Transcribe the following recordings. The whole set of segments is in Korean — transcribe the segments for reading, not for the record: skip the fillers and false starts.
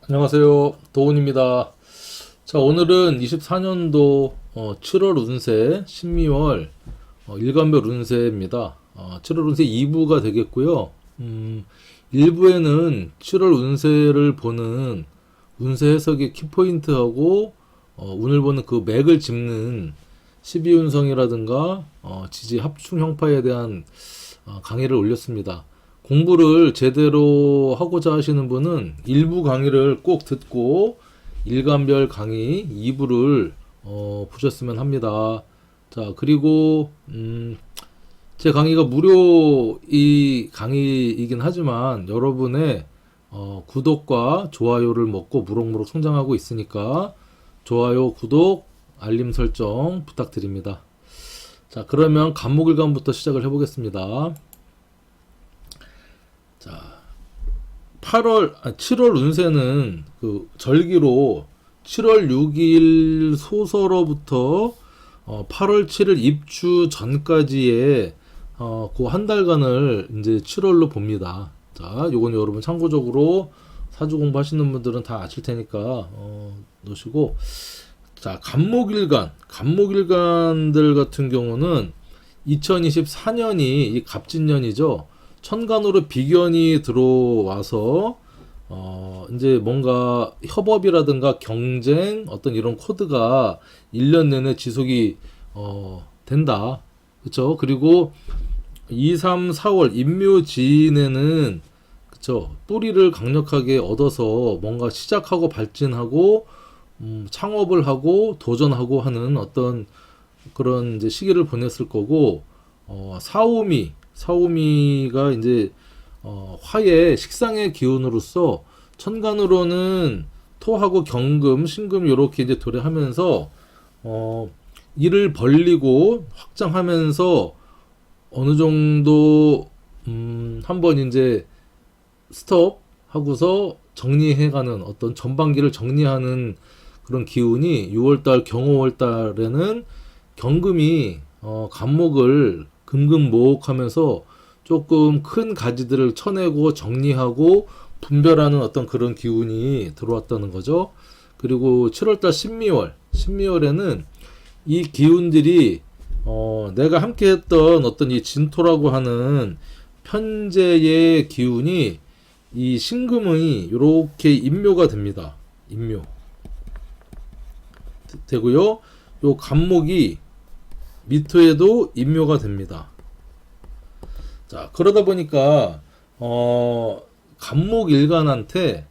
안녕하세요. 도훈입니다. 자, 오늘은 24년도 7월 운세, 신미월 일간별 운세입니다. 7월 운세 2부가 되겠고요. 1부에는 7월 운세를 보는 운세 해석의 키포인트하고 운을 보는 그 맥을 짚는 12운성이라든가 지지 합충 형파에 대한 강의를 올렸습니다. 공부를 제대로 하고자 하시는 분은 일부 강의를 꼭 듣고 일간별 강의 2부를 보셨으면 합니다. 자, 그리고 제 강의가 무료 이 강의이긴 하지만 여러분의 구독과 좋아요를 먹고 무럭무럭 성장하고 있으니까 좋아요, 구독, 알림 설정 부탁드립니다. 자, 그러면 간목일간부터 시작을 해보겠습니다. 자, 7월 운세는 그 절기로 7월 6일 소서로부터 8월 7일 입주 전까지의 그 한 달간을 이제 7월로 봅니다. 자, 요건 여러분 참고적으로 사주 공부하시는 분들은 다 아실 테니까 놓으시고, 자, 간목일간들 같은 경우는 2024년이 이 갑진년이죠. 천간으로 비견이 들어와서 이제 뭔가 협업이라든가 경쟁 어떤 이런 코드가 1년 내내 지속이 된다. 그렇죠? 그리고 2, 3, 4월 임묘지인에는 그쵸 뿌리를 강력하게 얻어서 뭔가 시작하고 발진하고 창업을 하고 도전하고 하는 어떤 그런 이제 시기를 보냈을 거고, 사오미가 이제 화의 식상의 기운으로서 천간으로는 토하고 경금, 신금 이렇게 이제 도래하면서 일을 벌리고 확장하면서 어느 정도 한번 이제 스톱 하고서 정리해가는 어떤 전반기를 정리하는 그런 기운이 6월달 경호월달에는 경금이 간목을 금금모옥하면서 조금 큰 가지들을 쳐내고 정리하고 분별하는 어떤 그런 기운이 들어왔다는 거죠. 그리고 7월달 신미월에는 이 기운들이 내가 함께 했던 어떤 이 진토라고 하는 편재의 기운이 이 신금이 이렇게 인묘가 됩니다. 인묘 되고요. 요 간목이 미토에도 인묘가 됩니다. 자, 그러다 보니까 간목일간한테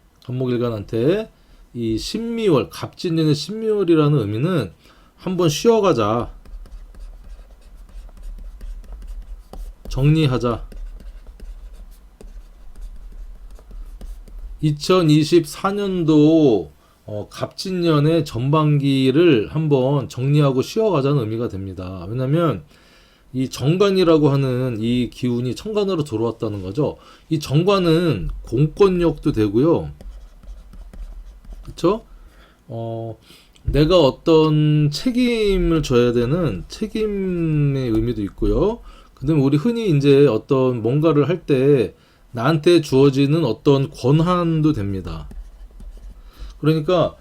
이 신미월, 갑진년의 신미월이라는 의미는 한번 쉬어가자, 정리하자. 2024년도 갑진년의 전반기를 한번 정리하고 쉬어가자는 의미가 됩니다. 왜냐면 이 정관이라고 하는 이 기운이 천간으로 들어왔다는 거죠. 이 정관은 공권력도 되고요. 그쵸? 내가 어떤 책임을 져야 되는 책임의 의미도 있고요. 그 다음에 우리 흔히 이제 어떤 뭔가를 할 때 나한테 주어지는 어떤 권한도 됩니다. 그러니까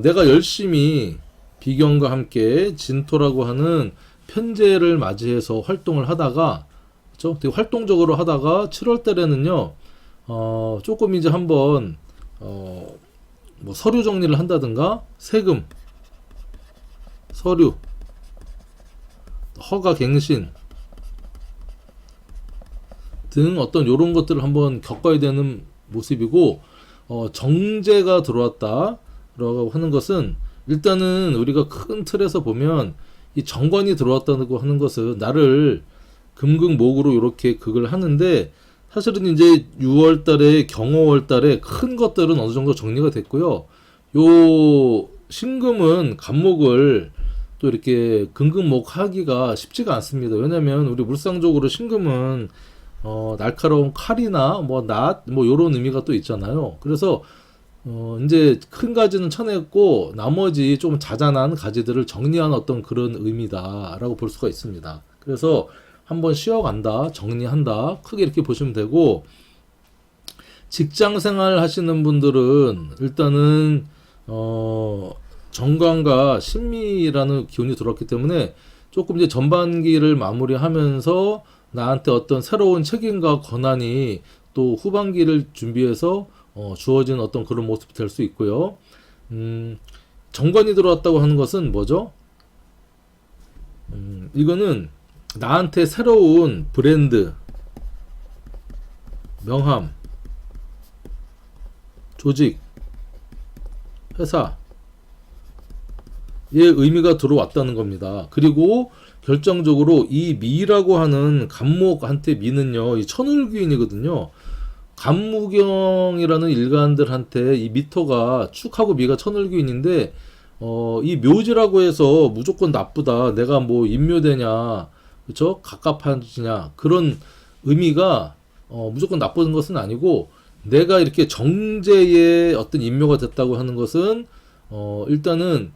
내가 열심히 비견과 함께 진토라고 하는 편제를 맞이해서 활동을 하다가, 그렇죠? 되게 활동적으로 하다가 7월 달에는요, 조금 이제 한번 뭐 서류 정리를 한다든가 세금, 서류, 허가 갱신 등 어떤 요런 것들을 한번 겪어야 되는 모습이고, 정제가 들어왔다라고 하는 것은 일단은 우리가 큰 틀에서 보면 이 정관이 들어왔다고 하는 것은 나를 금극목으로 이렇게 극을 하는데, 사실은 이제 6월 달에 경호월 달에 큰 것들은 어느 정도 정리가 됐고요. 요 신금은 간목을 또 이렇게 금극목 하기가 쉽지가 않습니다. 왜냐면 우리 물상적으로 신금은 날카로운 칼이나 뭐 낫, 뭐 요런 의미가 또 있잖아요. 그래서 이제 큰 가지는 쳐냈고 나머지 좀 자잘한 가지들을 정리한 어떤 그런 의미다라고 볼 수가 있습니다. 그래서 한번 쉬어간다, 정리한다, 크게 이렇게 보시면 되고, 직장 생활 하시는 분들은 일단은 정관과 신미라는 기운이 들어왔기 때문에 조금 이제 전반기를 마무리하면서 나한테 어떤 새로운 책임과 권한이 또 후반기를 준비해서 주어진 어떤 그런 모습이 될 수 있고요. 정관이 들어왔다고 하는 것은 뭐죠? 이거는 나한테 새로운 브랜드, 명함, 조직, 회사, 의 의미가 들어왔다는 겁니다. 그리고 결정적으로 이 미라고 하는 간목한테 미는요, 이 천을귀인이거든요. 간무경이라는 일간들한테 이 미토가 축하고 미가 천을귀인인데, 이 묘지라고 해서 무조건 나쁘다. 내가 뭐 인묘되냐, 그쵸? 갑갑하냐. 그런 의미가, 무조건 나쁜 것은 아니고, 내가 이렇게 정제의 어떤 인묘가 됐다고 하는 것은, 일단은,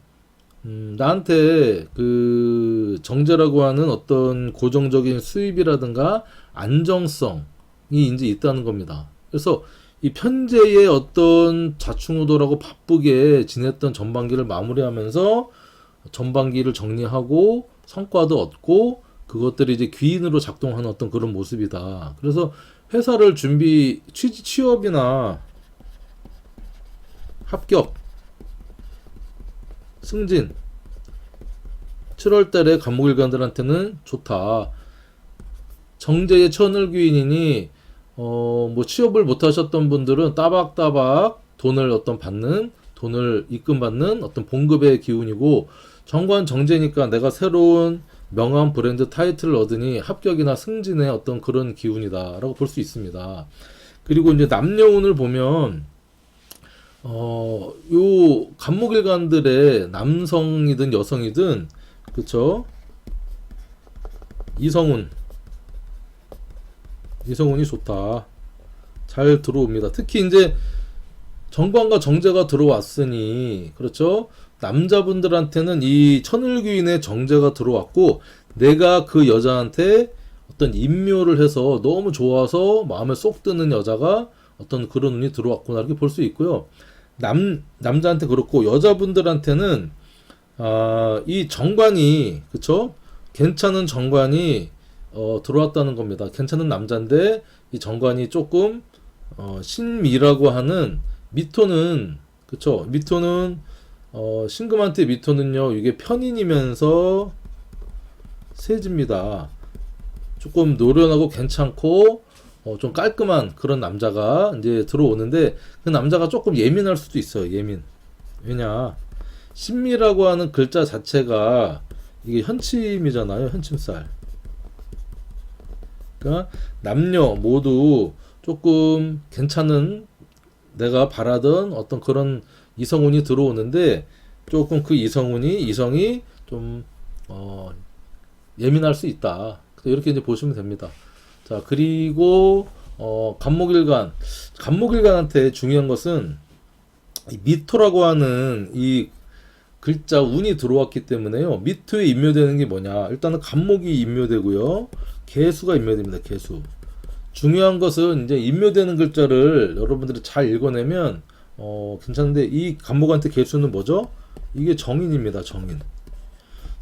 나한테 그 정제라고 하는 어떤 고정적인 수입이라든가 안정성이 이제 있다는 겁니다. 그래서 이 편제의 어떤 좌충우돌하고 바쁘게 지냈던 전반기를 마무리하면서 전반기를 정리하고 성과도 얻고 그것들이 이제 귀인으로 작동하는 어떤 그런 모습이다. 그래서 회사를 취업이나 합격, 승진 7월달에 간목일간들한테는 좋다. 정제의 천을귀인이니 뭐 취업을 못 하셨던 분들은 따박따박 돈을 입금받는 어떤 봉급의 기운이고, 정관 정제니까 내가 새로운 명함 브랜드 타이틀을 얻으니 합격이나 승진의 어떤 그런 기운이다라고 볼 수 있습니다. 그리고 이제 남녀운을 보면 요 간목일간들의 남성이든 여성이든 그쵸? 이성운이 좋다. 잘 들어옵니다. 특히 이제 정관과 정제가 들어왔으니 그렇죠? 남자분들한테는 이 천을귀인의 정제가 들어왔고 내가 그 여자한테 어떤 인묘를 해서 너무 좋아서 마음에 쏙 드는 여자가 어떤 그런 운이 들어왔구나 이렇게 볼 수 있고요. 남자한테 그렇고 여자분들한테는 이 정관이 그쵸? 괜찮은 정관이 들어왔다는 겁니다. 괜찮은 남자인데 이 정관이 조금 신미라고 하는 미토는 그쵸? 미토는 신금한테 미토는요 이게 편인이면서 세집니다. 조금 노련하고 괜찮고 좀 깔끔한 그런 남자가 이제 들어오는데 그 남자가 조금 예민할 수도 있어요. 예민. 왜냐? 신미라고 하는 글자 자체가 이게 현침이잖아요. 현침살. 그러니까 남녀 모두 조금 괜찮은 내가 바라던 어떤 그런 이성운이 들어오는데 조금 그 이성이 좀 예민할 수 있다. 이렇게 이제 보시면 됩니다. 자, 그리고 간목일간한테 중요한 것은 이 미토라고 하는 이 글자 운이 들어왔기 때문에요. 미토에 인묘되는 게 뭐냐? 일단은 간목이 인묘되고요. 개수가 인묘됩니다. 개수. 중요한 것은 이제 인묘되는 글자를 여러분들이 잘 읽어내면 괜찮은데 이 간목한테 개수는 뭐죠? 이게 정인입니다. 정인.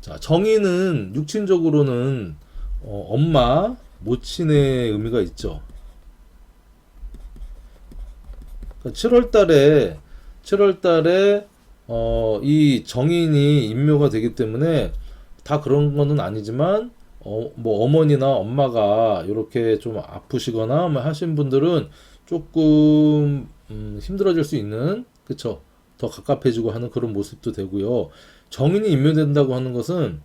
자, 정인은 육친적으로는 엄마, 모친의 의미가 있죠. 그러니까 7월달에 이 정인이 인묘가 되기 때문에 다 그런 거는 아니지만 뭐 어머니나 엄마가 이렇게 좀 아프시거나 뭐 하신 분들은 조금 힘들어질 수 있는 그쵸? 더 갑갑해지고 하는 그런 모습도 되고요. 정인이 인묘된다고 하는 것은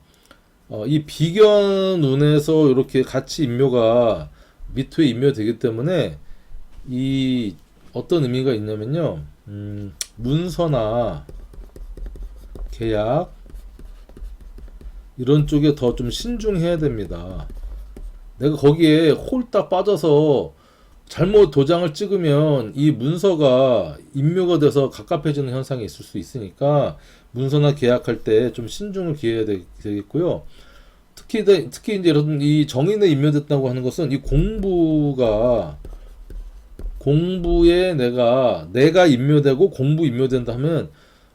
이 비견운에서 이렇게 같이 인묘가 미토에 인묘되기 때문에 이 어떤 의미가 있냐면요. 문서나 계약 이런 쪽에 더 좀 신중해야 됩니다. 내가 거기에 홀딱 빠져서 잘못 도장을 찍으면 이 문서가 인묘가 돼서 갑갑해지는 현상이 있을 수 있으니까 문서나 계약할 때 좀 신중을 기해야 되겠고요. 특히 이제 이런 이 정인에 인묘됐다고 하는 것은 이 공부에 내가 임묘되고 공부 임묘된다 하면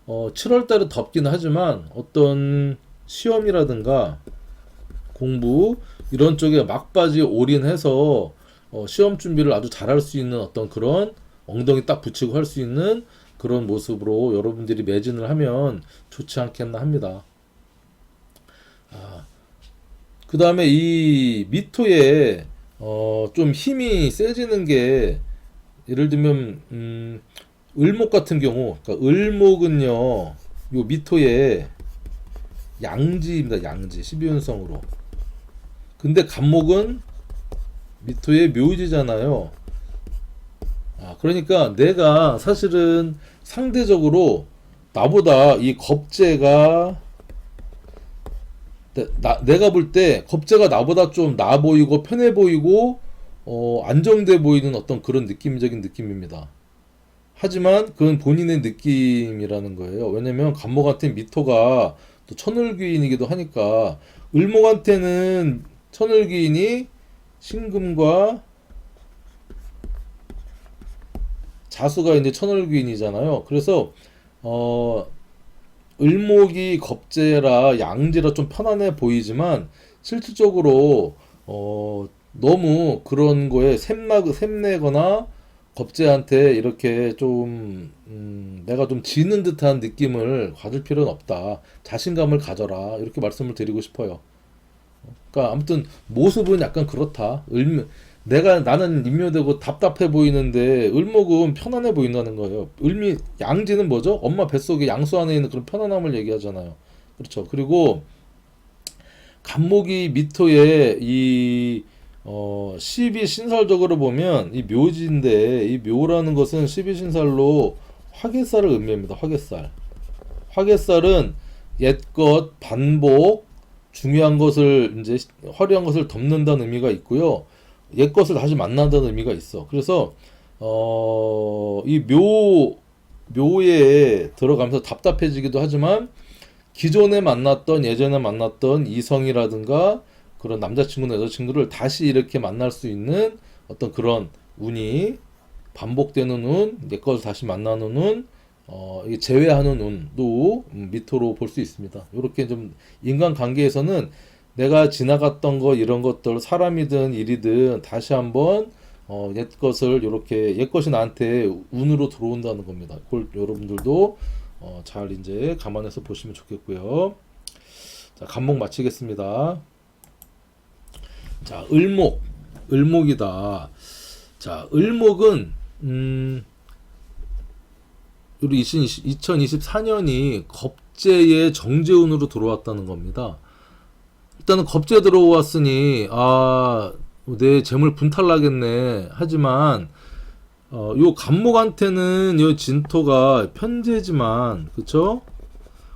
7월 달에 덥긴 하지만 어떤 시험이라든가 공부 이런 쪽에 막바지에 올인해서 시험 준비를 아주 잘할 수 있는 어떤 그런 엉덩이 딱 붙이고 할 수 있는 그런 모습으로 여러분들이 매진을 하면 좋지 않겠나 합니다. 그 다음에 이 미토에 좀 힘이 세지는 게 예를 들면 을목 같은 경우, 그러니까 을목은요 요 미토에 양지입니다. 양지 12운성으로. 근데 간목은 미토의 묘지잖아요. 그러니까 내가 사실은 상대적으로 나보다 이 겁재가 내가 볼 때 겁재가 나보다 좀 나아 보이고 편해 보이고 안정돼 보이는 어떤 그런 느낌적인 느낌입니다. 하지만 그건 본인의 느낌이라는 거예요. 왜냐면 간목한테 미토가 또 천을귀인이기도 하니까 을목한테는 천을귀인이 신금과 자수가 이제 천을귀인이잖아요. 그래서 을목이 겁재라 양지라 좀 편안해 보이지만 실질적으로 너무 그런 거에 샘내거나 겁재한테 이렇게 좀 내가 좀 지는 듯한 느낌을 가질 필요는 없다. 자신감을 가져라. 이렇게 말씀을 드리고 싶어요. 그러니까 아무튼 모습은 약간 그렇다. 나는 임묘되고 답답해 보이는데 을목은 편안해 보인다는 거예요. 양지는 뭐죠? 엄마 뱃속에 양수 안에 있는 그런 편안함을 얘기하잖아요. 그렇죠. 그리고 간목이 미토에 이 12신살적으로 보면 이 묘지인데 이 묘라는 것은 12신살로 화개살을 의미합니다. 화개살은 옛것 반복 중요한 것을 이제 화려한 것을 덮는다는 의미가 있고요. 옛것을 다시 만난다는 의미가 있어. 그래서 이 묘에 들어가면서 답답해지기도 하지만 기존에 만났던 예전에 만났던 이성이라든가 그런 남자친구나 여자친구를 다시 이렇게 만날 수 있는 어떤 그런 운이 반복되는 운, 옛것을 다시 만나는 운, 이게 재회하는 운도 미토로 볼 수 있습니다. 이렇게 좀 인간 관계에서는 내가 지나갔던 거 이런 것들 사람이든 일이든 다시 한번 옛것을 이렇게 옛것이 나한테 운으로 들어온다는 겁니다. 그걸 여러분들도 잘 이제 감안해서 보시면 좋겠고요. 자, 간목 마치겠습니다. 자, 을목이다. 자, 을목은 우리 2024년이 겁재의 정제운으로 들어왔다는 겁니다. 일단은 겁재 들어왔으니 내 재물 분탈나겠네. 하지만 요 간목한테는 요 진토가 편재지만 그쵸?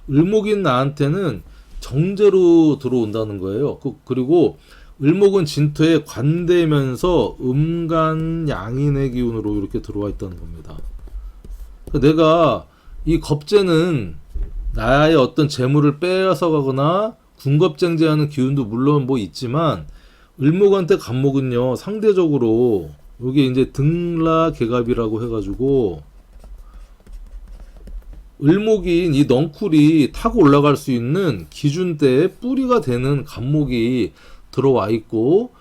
을목인 나한테는 정제로 들어온다는 거예요. 그리고 을목은 진토에 관대면서 음간 양인의 기운으로 이렇게 들어와 있다는 겁니다. 내가 이 겁재는 나의 어떤 재물을 빼앗아 가거나 군겁쟁제하는 기운도 물론 뭐 있지만 을목한테 간목은요 상대적으로 이게 이제 등라개갑이라고 해가지고 을목인 이 넝쿨이 타고 올라갈 수 있는 기준대의 뿌리가 되는 간목이 들어와 있고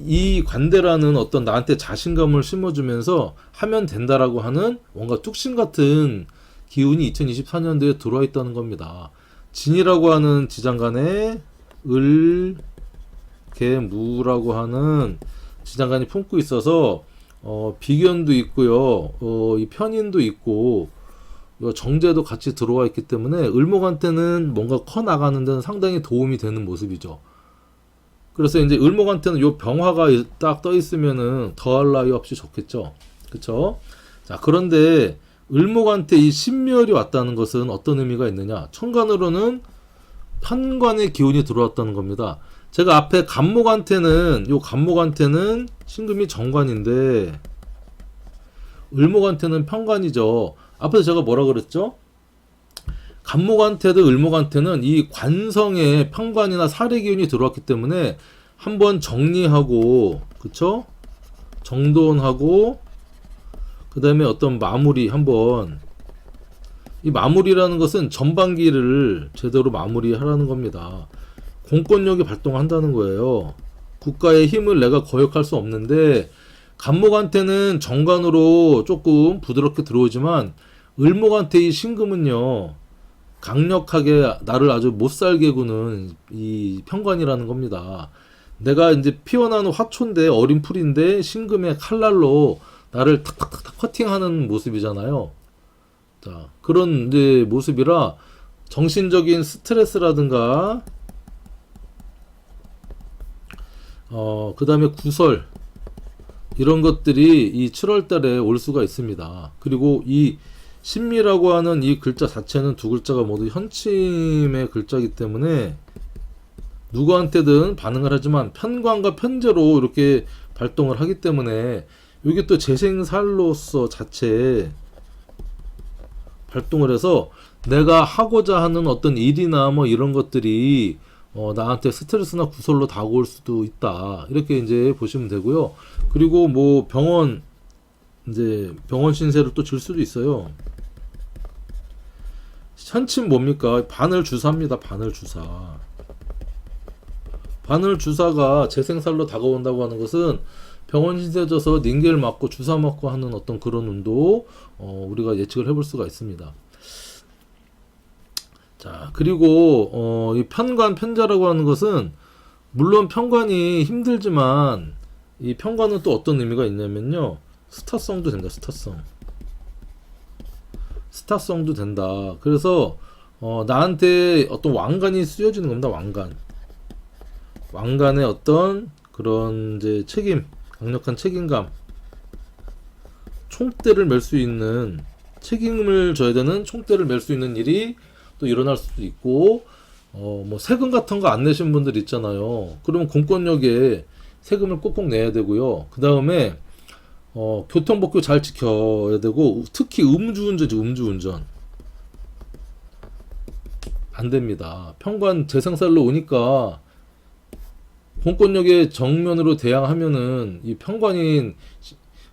이 관대라는 어떤 나한테 자신감을 심어주면서 하면 된다라고 하는 뭔가 뚝심 같은 기운이 2024년도에 들어와 있다는 겁니다. 진이라고 하는 지장간에 을개무라고 하는 지장간이 품고 있어서 비견도 있고요. 이 편인도 있고 정제도 같이 들어와 있기 때문에 을목한테는 뭔가 커 나가는 데는 상당히 도움이 되는 모습이죠. 그래서 이제 을목한테는 요 병화가 딱 떠 있으면은 더할 나위 없이 좋겠죠. 그쵸? 자, 그런데 을목한테 이 신묘열이 왔다는 것은 어떤 의미가 있느냐? 천간으로는 편관의 기운이 들어왔다는 겁니다. 제가 앞에 간목한테는 신금이 정관인데 을목한테는 편관이죠. 앞에서 제가 뭐라 그랬죠? 간목한테도 을목한테는 이 관성에 편관이나 살의 기운이 들어왔기 때문에 한번 정리하고 그쵸? 정돈하고 그 다음에 어떤 마무리 한번, 이 마무리라는 것은 전반기를 제대로 마무리하라는 겁니다. 공권력이 발동한다는 거예요. 국가의 힘을 내가 거역할 수 없는데, 간목한테는 정관으로 조금 부드럽게 들어오지만 을목한테 이 신금은요, 강력하게 나를 아주 못살게 구는 이 편관이라는 겁니다. 내가 이제 피어나는 화초인데, 어린 풀인데 신금의 칼날로 나를 탁탁탁탁 커팅하는 모습이잖아요. 자, 그런 이제 모습이라 정신적인 스트레스라든가 그 다음에 구설, 이런 것들이 이 7월 달에 올 수가 있습니다. 그리고 이 신미라고 하는 이 글자 자체는 두 글자가 모두 현침의 글자이기 때문에 누구한테든 반응을 하지만 편관과 편제로 이렇게 발동을 하기 때문에 이게 또 재생살로서 자체 발동을 해서 내가 하고자 하는 어떤 일이나 뭐 이런 것들이 나한테 스트레스나 구설로 다가올 수도 있다. 이렇게 이제 보시면 되고요. 그리고 뭐 병원, 이제 병원 신세를 또 줄 수도 있어요. 현침 뭡니까? 바늘 주사입니다. 바늘 주사. 바늘 주사가 재생살로 다가온다고 하는 것은 병원 신세 져서 닌겔 맞고 주사 맞고 하는 어떤 그런 운도 우리가 예측을 해볼 수가 있습니다. 자, 그리고 이 편관 편자라고 하는 것은 물론 편관이 힘들지만 이 편관은 또 어떤 의미가 있냐면요, 스타성도 된다. 스타성도 된다. 그래서 나한테 어떤 왕관이 쓰여지는 겁니다. 왕관의 어떤 그런 이제 책임, 강력한 책임감, 총대를 맬 수 있는, 책임을 져야 되는 총대를 맬 수 있는 일이 또 일어날 수도 있고, 뭐 세금 같은 거 안 내신 분들 있잖아요. 그러면 공권력에 세금을 꼭꼭 내야 되고요. 그 다음에 교통법규 잘 지켜야 되고, 특히 음주운전 안 됩니다. 편관 재생살로 오니까 공권력의 정면으로 대항하면은 이 편관인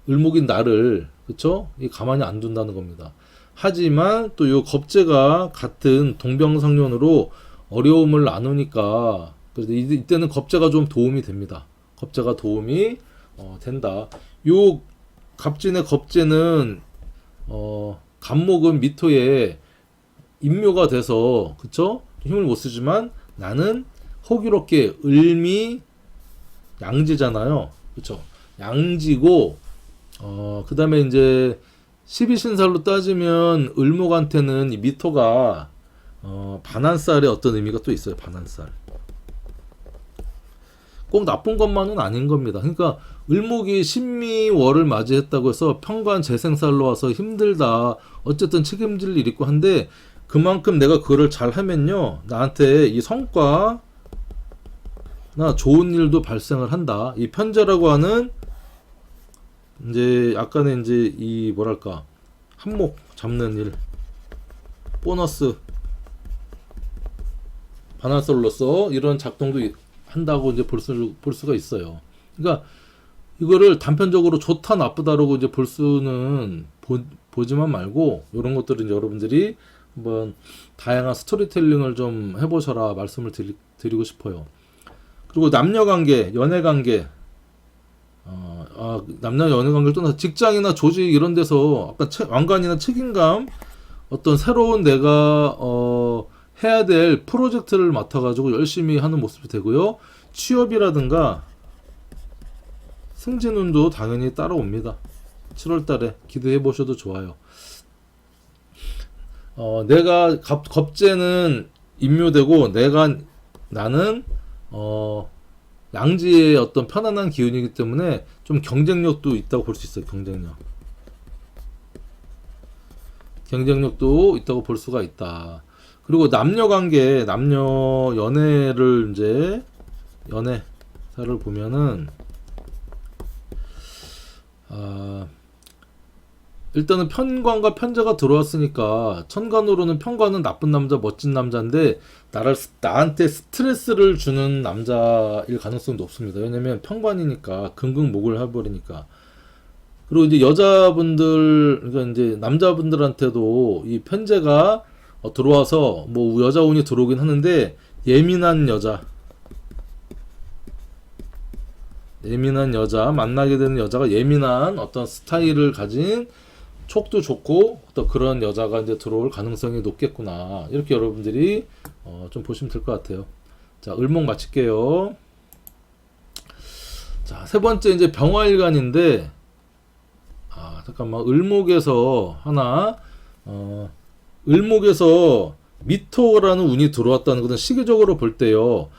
을목인 나를, 그쵸? 이 가만히 안 둔다는 겁니다. 하지만 또 요 겁재가 같은 동병상련으로 어려움을 나누니까, 그래서 이때는 겁재가 좀 도움이 됩니다. 겁재가 도움이 된다. 요 갑진의 겁재는 간목은 미토에 인묘가 돼서, 그쵸? 힘을 못 쓰지만 나는 호기롭게, 을미 양지잖아요. 그쵸? 양지고, 그 다음에 이제 12신살로 따지면 을목한테는 이 미토가 반한살의 어떤 의미가 또 있어요. 반한살. 꼭 나쁜 것만은 아닌 겁니다. 그러니까 을목이 신미월을 맞이했다고 해서 편관 재생살로 와서 힘들다, 어쨌든 책임질 일 있고 한데, 그만큼 내가 그거를 잘 하면요, 나한테 이 성과나 좋은 일도 발생을 한다. 이 편제라고 하는 이제 약간의 이제 이 뭐랄까, 한몫 잡는 일, 보너스, 반환설로서 이런 작동도 한다고 이제 볼 수가 있어요. 그러니까 이거를 단편적으로 좋다 나쁘다라고 이제 볼 수는 보지만 말고, 이런 것들은 여러분들이 한번 다양한 스토리텔링을 좀 해보셔라 말씀을 드리고 싶어요. 그리고 남녀관계, 연애관계, 남녀 연애관계를 떠나서 직장이나 조직 이런 데서 아까 왕관이나 책임감, 어떤 새로운 내가 해야 될 프로젝트를 맡아가지고 열심히 하는 모습이 되고요. 취업이라든가 승진운도 당연히 따라옵니다. 7월달에 기대해 보셔도 좋아요. 내가 겁재는 인묘되고 나는 양지의 어떤 편안한 기운이기 때문에 좀 경쟁력도 있다고 볼 수 있어요. 경쟁력도 있다고 볼 수가 있다. 그리고 남녀관계, 남녀 연애를 이제 연애사를 보면은 일단은 편관과 편제가 들어왔으니까, 천간으로는 편관은 나쁜 남자, 멋진 남자인데 나한테 스트레스를 주는 남자일 가능성이 높습니다. 왜냐면 편관이니까 긍긍목을 해버리니까. 그리고 이제 여자분들, 그러니까 이제 남자분들한테도 이 편제가 들어와서 뭐 여자 운이 들어오긴 하는데 예민한 여자, 만나게 되는 여자가 예민한 어떤 스타일을 가진 촉도 좋고 어떤 그런 여자가 이제 들어올 가능성이 높겠구나. 이렇게 여러분들이 좀 보시면 될 것 같아요. 자, 을목 마칠게요. 자, 세 번째 이제 병화일간인데, 잠깐만, 을목에서 하나, 을목에서 미토라는 운이 들어왔다는 것은 시기적으로 볼 때요.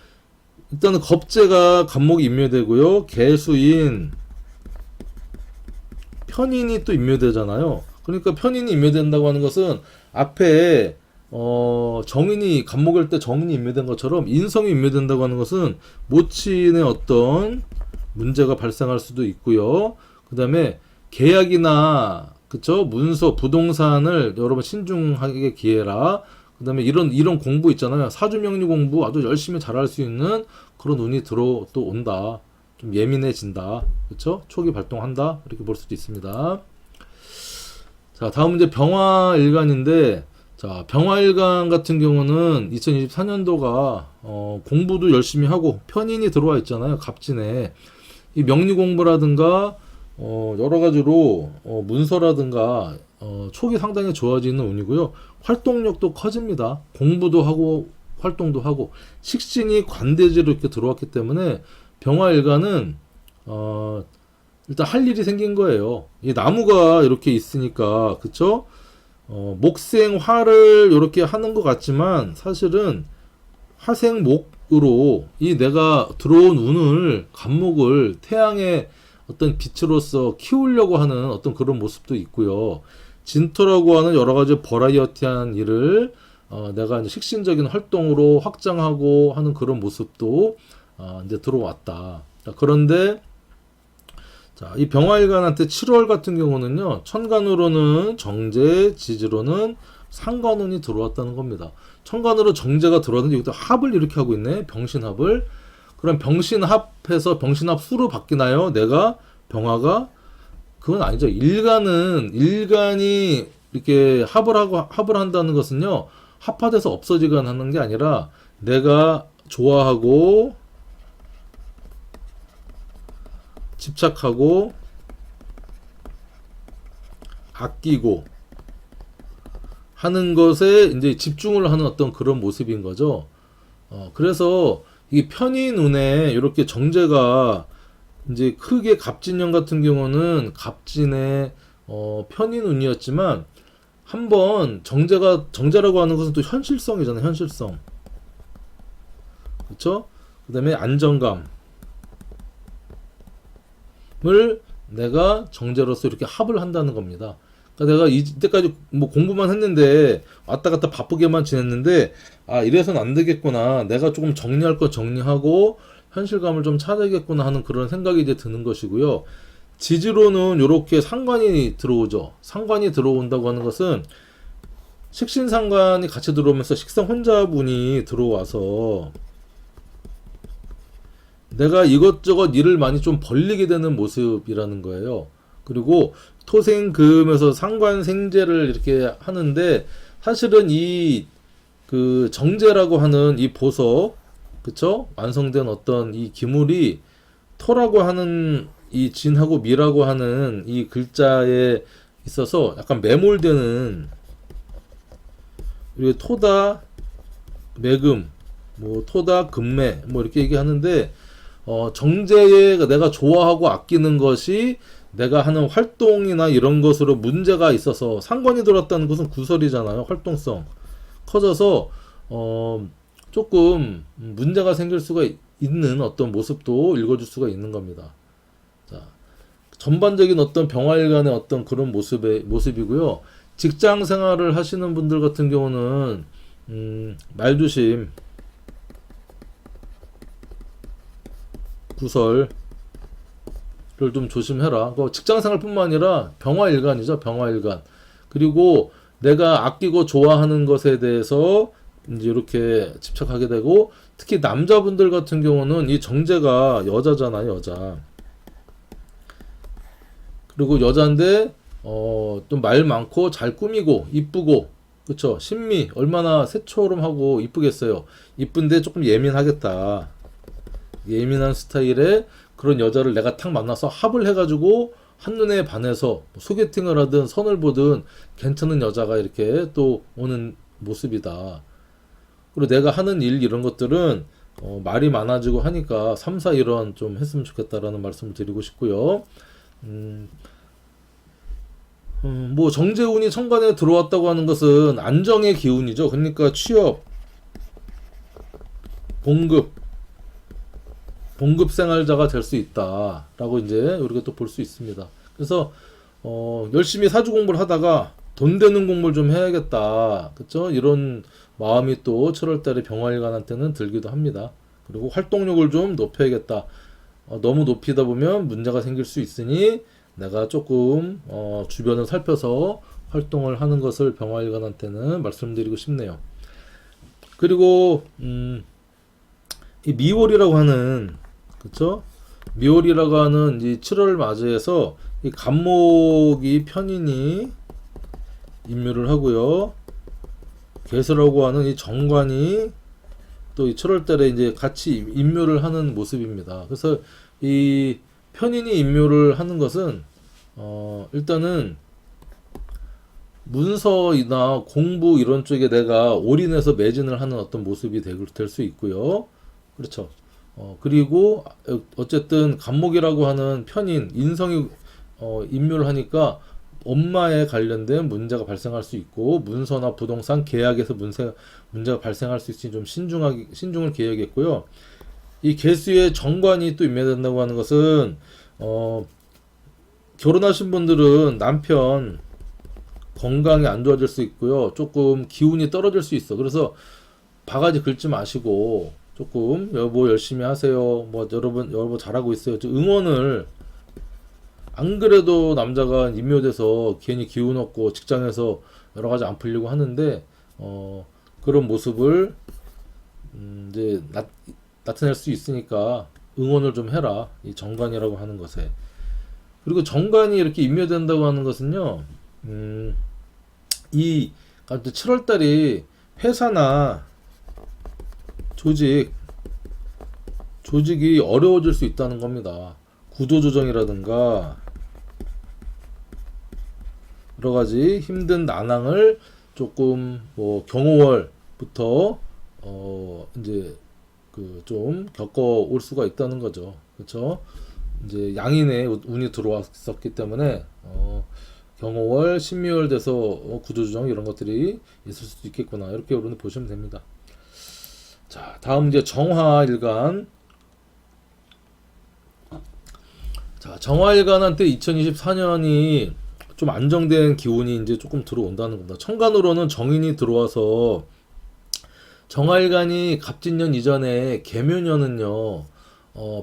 일단은 겁재가 간목이 임묘되고요. 개수인 편인이 또 임묘되잖아요. 그러니까 편인이 임묘된다고 하는 것은 앞에 정인이 간목일 때 정인이 임묘된 것처럼 인성이 임묘된다고 하는 것은 모친의 어떤 문제가 발생할 수도 있고요. 그 다음에 계약이나 그쵸 문서 부동산을 여러분 신중하게 기해라. 그 다음에 이런 공부 있잖아요. 사주명리 공부 아주 열심히 잘할 수 있는 그런 운이 또 온다. 좀 예민해진다. 그쵸? 촉이 발동한다. 이렇게 볼 수도 있습니다. 자, 다음 이제 병화일간인데, 자, 병화일간 같은 경우는 2024년도가, 공부도 열심히 하고, 편인이 들어와 있잖아요. 갑진에. 이 명리 공부라든가, 여러 가지로, 문서라든가, 촉이 상당히 좋아지는 운이고요. 활동력도 커집니다. 공부도 하고, 활동도 하고, 식신이 관대지로 이렇게 들어왔기 때문에, 병화일간은 일단 할 일이 생긴 거예요. 이 나무가 이렇게 있으니까 그쵸? 목생화를 이렇게 하는 것 같지만 사실은 화생목으로 이 내가 들어온 운을 간목을 태양의 어떤 빛으로서 키우려고 하는 어떤 그런 모습도 있고요. 진토라고 하는 여러 가지 버라이어티한 일을 내가 이제 식신적인 활동으로 확장하고 하는 그런 모습도 이제 들어왔다. 자, 그런데 자, 이 병화일간한테 7월 같은 경우는요. 천간으로는 정제, 지지로는 상관운이 들어왔다는 겁니다. 천간으로 정제가 들어왔는데 여기다 합을 이렇게 하고 있네. 병신합을. 그럼 병신합해서 병신합수로 바뀌나요? 내가 병화가 그건 아니죠. 일간이 이렇게 합을 한다는 것은요. 합화돼서 없어지거나 하는 게 아니라 내가 좋아하고 집착하고 아끼고 하는 것에 이제 집중을 하는 어떤 그런 모습인 거죠. 그래서 이 편인운에 이렇게 정제가 이제 크게 갑진년 같은 경우는 갑진의 편인운이었지만 한번 정제라고 하는 것은 또 현실성이잖아요. 현실성. 그렇죠? 그다음에 안정감. 을 내가 정제로서 이렇게 합을 한다는 겁니다. 그러니까 내가 이때까지 뭐 공부만 했는데 왔다 갔다 바쁘게만 지냈는데 이래서는 안 되겠구나. 내가 조금 정리할 거 정리하고 현실감을 좀 찾아야겠구나 하는 그런 생각이 이제 드는 것이고요. 지지로는 이렇게 상관이 들어오죠. 상관이 들어온다고 하는 것은 식신상관이 같이 들어오면서 식상 혼잡운이 들어와서 내가 이것저것 일을 많이 좀 벌리게 되는 모습이라는 거예요. 그리고 토생금에서 상관생제를 이렇게 하는데 사실은 이 그 정제라고 하는 이 보석, 그쵸? 완성된 어떤 이 기물이 토라고 하는 이 진하고 미라고 하는 이 글자에 있어서 약간 매몰되는, 그리고 토다 매금, 뭐 토다 금매 뭐 이렇게 얘기하는데 정제에 내가 좋아하고 아끼는 것이 내가 하는 활동이나 이런 것으로 문제가 있어서 상관이 들었다는 것은 구설이잖아요. 활동성 커져서 조금 문제가 생길 수가 있는 어떤 모습도 읽어줄 수가 있는 겁니다. 자, 전반적인 어떤 병화일간의 어떤 그런 모습이고요. 직장 생활을 하시는 분들 같은 경우는 말조심, 구설을 좀 조심해라. 직장생활뿐만 아니라 병화일간이죠. 병화일간. 그리고 내가 아끼고 좋아하는 것에 대해서 이제 이렇게 집착하게 되고, 특히 남자분들 같은 경우는 이 정제가 여자잖아요. 여자. 그리고 여자인데 좀 말 많고 잘 꾸미고 이쁘고 그쵸 신미 얼마나 새초롬하고 이쁘겠어요. 이쁜데 조금 예민하겠다. 예민한 스타일의 그런 여자를 내가 탁 만나서 합을 해가지고 한눈에 반해서 소개팅을 하든 선을 보든 괜찮은 여자가 이렇게 또 오는 모습이다. 그리고 내가 하는 일 이런 것들은 말이 많아지고 하니까 3, 4 이런 좀 했으면 좋겠다라는 말씀을 드리고 싶고요. 뭐 정제운이 천간에 들어왔다고 하는 것은 안정의 기운이죠. 그러니까 취업, 봉급 생활자가 될 수 있다라고 이제 우리가 또 볼 수 있습니다. 그래서 열심히 사주 공부를 하다가 돈 되는 공부를 좀 해야겠다. 그쵸? 이런 마음이 또 7월달에 병화일간한테는 들기도 합니다. 그리고 활동력을 좀 높여야겠다. 너무 높이다 보면 문제가 생길 수 있으니 내가 조금 주변을 살펴서 활동을 하는 것을 병화일간한테는 말씀드리고 싶네요. 그리고 이 미월이라고 하는 그쵸? 미월이라고 하는 이 7월을 맞이해서 이 간목이 편인이 임묘를 하고요. 개수라고 하는 이 정관이 또 이 7월달에 이제 같이 임묘를 하는 모습입니다. 그래서 이 편인이 임묘를 하는 것은 일단은 문서이나 공부 이런 쪽에 내가 올인해서 매진을 하는 어떤 모습이 될 수 있고요. 그렇죠. 그리고 어쨌든 간목이라고 하는 편인 인성이 임묘를 하니까 엄마에 관련된 문제가 발생할 수 있고 문서나 부동산 계약에서 문제가 발생할 수 있으니 좀 신중을 기해야겠고요. 이 개수의 정관이 또 임매된다고 하는 것은 결혼하신 분들은 남편 건강이 안 좋아질 수 있고요. 조금 기운이 떨어질 수 있어. 그래서 바가지 긁지 마시고 조금 여보 열심히 하세요. 뭐 여러분 잘하고 있어요. 응원을 안 그래도 남자가 임묘돼서 괜히 기운 없고 직장에서 여러 가지 안 풀리고 하는데 그런 모습을 이제 나타낼 수 있으니까 응원을 좀 해라. 이 정관이라고 하는 것에. 그리고 정관이 이렇게 임묘된다고 하는 것은요. 이 7월달이 회사나 조직이 어려워질 수 있다는 겁니다. 구조조정이라든가 여러 가지 힘든 난항을 조금 뭐 경호월부터 이제 그 좀 겪어올 수가 있다는 거죠. 그렇죠? 이제 양인의 운이 들어왔었기 때문에 경호월, 신묘월 돼서 구조조정 이런 것들이 있을 수도 있겠구나 이렇게 여러분 보시면 됩니다. 자, 다음 이제 정화일간. 자, 정화일간한테 2024년이 좀 안정된 기운이 이제 조금 들어온다는 겁니다. 천간으로는 정인이 들어와서 정화일간이 갑진년 이전에 계묘년은요,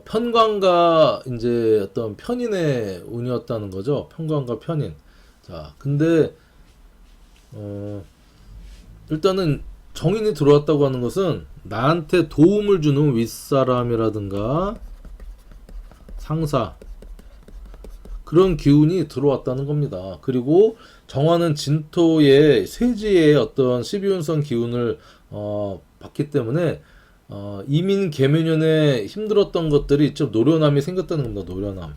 편관과 이제 어떤 편인의 운이었다는 거죠. 편관과 편인. 자, 근데 일단은 정인이 들어왔다고 하는 것은 나한테 도움을 주는 윗사람이라든가 상사 그런 기운이 들어왔다는 겁니다. 그리고 정화는 진토의 쇠지의 어떤 12운성 기운을 받기 때문에 이민 계묘년에 힘들었던 것들이 좀 노련함이 생겼다는 겁니다. 노련함.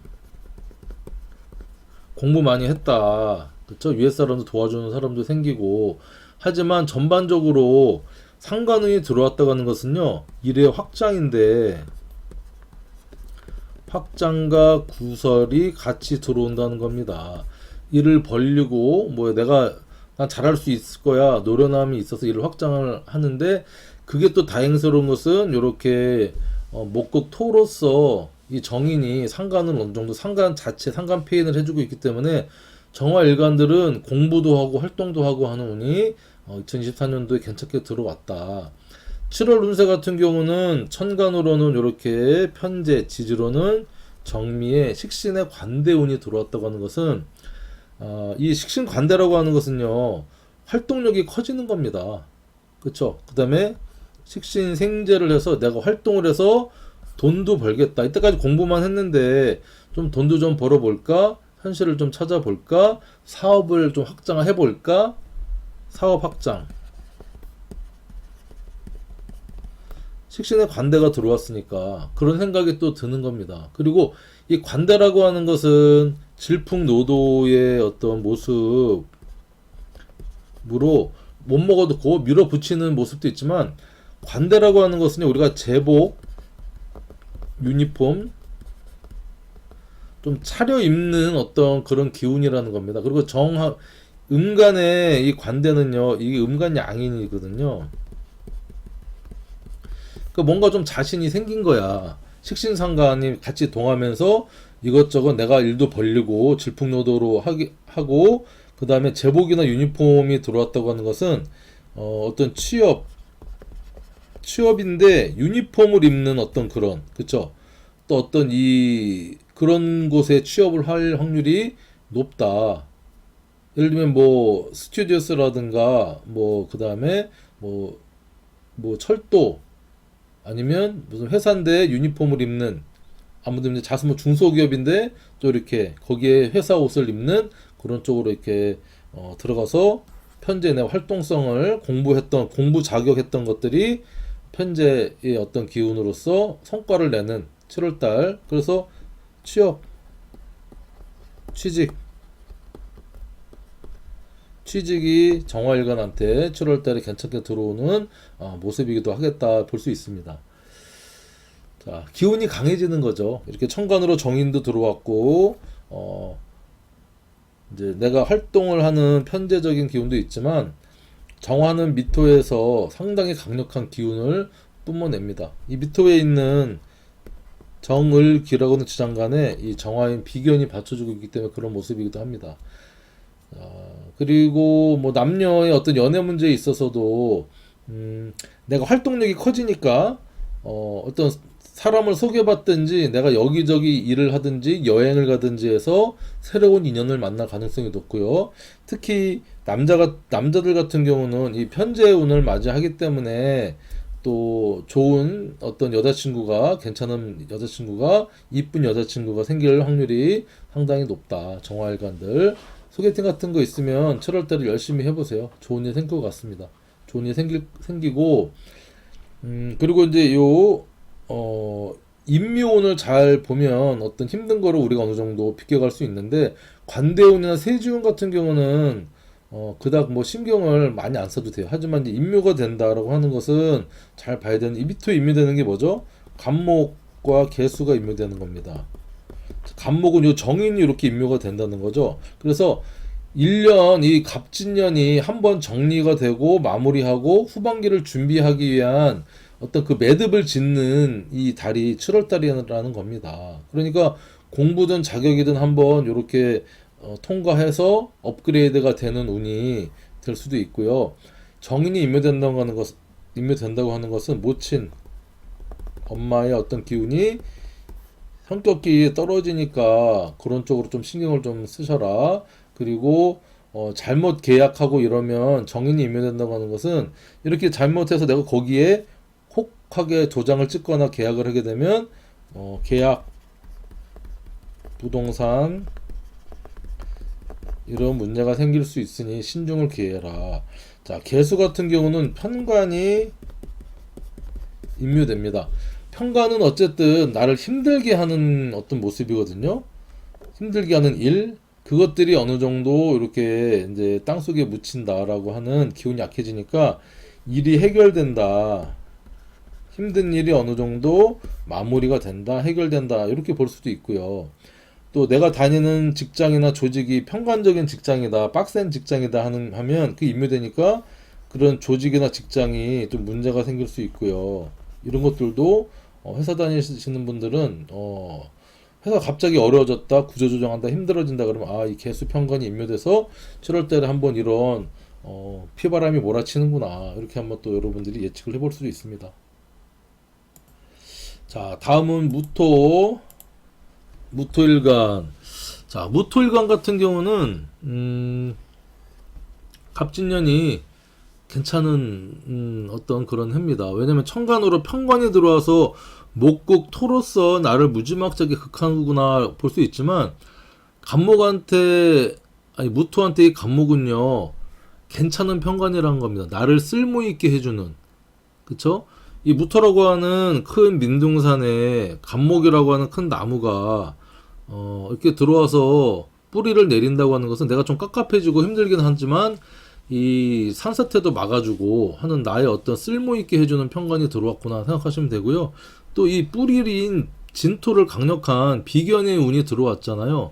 공부 많이 했다. 그쵸? 위에 사람도 도와주는 사람도 생기고 하지만 전반적으로 상관운이 들어왔다고 하는 것은요. 일의 확장인데 확장과 구설이 같이 들어온다는 겁니다. 일을 벌리고 뭐 난 잘할 수 있을 거야 노련함이 있어서 일을 확장을 하는데 그게 또 다행스러운 것은 이렇게 목극 토로서 이 정인이 상관은 어느 정도 상관 페인을 해주고 있기 때문에 정화 일간들은 공부도 하고 활동도 하고 하는 운이 2024년도에 괜찮게 들어왔다. 7월 운세 같은 경우는 천간으로는 이렇게 편재, 지지로는 정미의 식신의 관대운이 들어왔다고 하는 것은 이 식신 관대라고 하는 것은요 활동력이 커지는 겁니다. 그쵸? 그 다음에 식신 생재를 해서 내가 활동을 해서 돈도 벌겠다. 이때까지 공부만 했는데 좀 돈도 좀 벌어볼까 현실을 좀 찾아볼까? 사업을 좀 확장해 볼까? 사업 확장. 식신에 관대가 들어왔으니까 그런 생각이 또 드는 겁니다. 그리고 이 관대라고 하는 것은 질풍노도의 어떤 모습으로 못 먹어도 고 밀어붙이는 모습도 있지만, 관대라고 하는 것은 우리가 제복, 유니폼 좀 차려입는 어떤 그런 기운이라는 겁니다. 그리고 음간의 이 관대는요, 이게 음간 양인이거든요. 그 뭔가 좀 자신이 생긴 거야. 식신상관이 같이 동하면서 이것저것 내가 일도 벌리고 질풍노도로 하고, 그 다음에 제복이나 유니폼이 들어왔다고 하는 것은 어떤 취업인데 유니폼을 입는 어떤 그런, 그쵸? 또 어떤 그런 곳에 취업을 할 확률이 높다. 예를 들면 뭐 스튜디오스라든가 뭐 그 다음에 뭐 철도, 아니면 무슨 회사인데 유니폼을 입는, 아무튼 이제 자수 뭐 중소기업인데 또 이렇게 거기에 회사 옷을 입는 그런 쪽으로 이렇게 들어가서 편제 내 활동성을 공부 자격했던 것들이 편제의 어떤 기운으로서 성과를 내는 7월달. 그래서 취직이 정화일관한테 7월달에 괜찮게 들어오는 모습이기도 하겠다 볼 수 있습니다. 자, 기운이 강해지는 거죠. 이렇게 천간으로 정인도 들어왔고, 이제 내가 활동을 하는 편재적인 기운도 있지만, 정화는 미토에서 상당히 강력한 기운을 뿜어냅니다. 이 미토에 있는 정을,기라고 하는 지장간에 이 정화인 비견이 받쳐주고 있기 때문에 그런 모습이기도 합니다. 그리고 뭐 남녀의 어떤 연애 문제에 있어서도 내가 활동력이 커지니까 어떤 사람을 소개받든지 내가 여기저기 일을 하든지 여행을 가든지 해서 새로운 인연을 만날 가능성이 높고요. 특히 남자들 같은 경우는 이 편재운을 맞이하기 때문에 또 좋은 어떤 여자친구가, 괜찮은 여자친구가, 이쁜 여자친구가 생길 확률이 상당히 높다. 정화일관들 소개팅 같은 거 있으면 7월달에 열심히 해보세요. 좋은 일 생길 것 같습니다. 좋은 일 생기고, 그리고 이제 인묘운을 잘 보면 어떤 힘든 거를 우리가 어느 정도 비껴갈 수 있는데, 관대운이나 세지운 같은 경우는 그닥 뭐 신경을 많이 안 써도 돼요. 하지만 이제 인묘가 된다라고 하는 것은 잘 봐야 되는, 이 미토 인묘되는 게 뭐죠? 간목과 개수가 인묘되는 겁니다. 간목은 요 정인이 이렇게 인묘가 된다는 거죠. 그래서 1년 이 갑진년이 한번 정리가 되고 마무리하고 후반기를 준비하기 위한 어떤 그 매듭을 짓는 이 달이 7월달이라는 겁니다. 그러니까 공부든 자격이든 한번 이렇게 통과해서 업그레이드가 되는 운이 될 수도 있고요. 정인이 인묘된다고 하는 것은 모친 엄마의 어떤 기운이 성격이 떨어지니까 그런 쪽으로 좀 신경을 좀 쓰셔라. 그리고 잘못 계약하고 이러면 정인이 인묘된다고 하는 것은, 이렇게 잘못해서 내가 거기에 혹하게 도장을 찍거나 계약을 하게 되면 계약, 부동산 이런 문제가 생길 수 있으니 신중을 기해라. 자, 개수 같은 경우는 편관이 인묘됩니다. 편관은 어쨌든 나를 힘들게 하는 어떤 모습이거든요. 힘들게 하는 일, 그것들이 어느 정도 이렇게 이제 땅속에 묻힌다라고 하는 기운이 약해지니까 일이 해결된다. 힘든 일이 어느 정도 마무리가 된다, 해결된다, 이렇게 볼 수도 있고요. 또 내가 다니는 직장이나 조직이 편관적인 직장이다, 빡센 직장이다 하면 그 인묘되니까 그런 조직이나 직장이 좀 문제가 생길 수 있고요. 이런 것들도 회사 다니시는 분들은 회사 갑자기 어려워졌다, 구조조정한다, 힘들어진다 그러면 이 개수 편관이 인묘돼서 7월달에 한번 이런 피바람이 몰아치는구나, 이렇게 한번 또 여러분들이 예측을 해볼 수도 있습니다. 자, 다음은 무토일간. 자, 무토일간 같은 경우는 갑진년이 괜찮은 어떤 그런 해입니다. 왜냐면 천간으로 편관이 들어와서 목국 토로서 나를 무지막지하게 극하구나 볼 수 있지만, 간목한테 아니 무토한테 이 간목은요 괜찮은 평관이라는 겁니다. 나를 쓸모 있게 해주는, 그쵸? 이 무토라고 하는 큰 민둥산에 간목이라고 하는 큰 나무가 이렇게 들어와서 뿌리를 내린다고 하는 것은 내가 좀 깝깝해지고 힘들긴 하지만 이 산사태도 막아주고 하는 나의 어떤 쓸모 있게 해주는 평관이 들어왔구나 생각하시면 되고요. 또 이 뿌리인 진토를 강력한 비견의 운이 들어왔잖아요.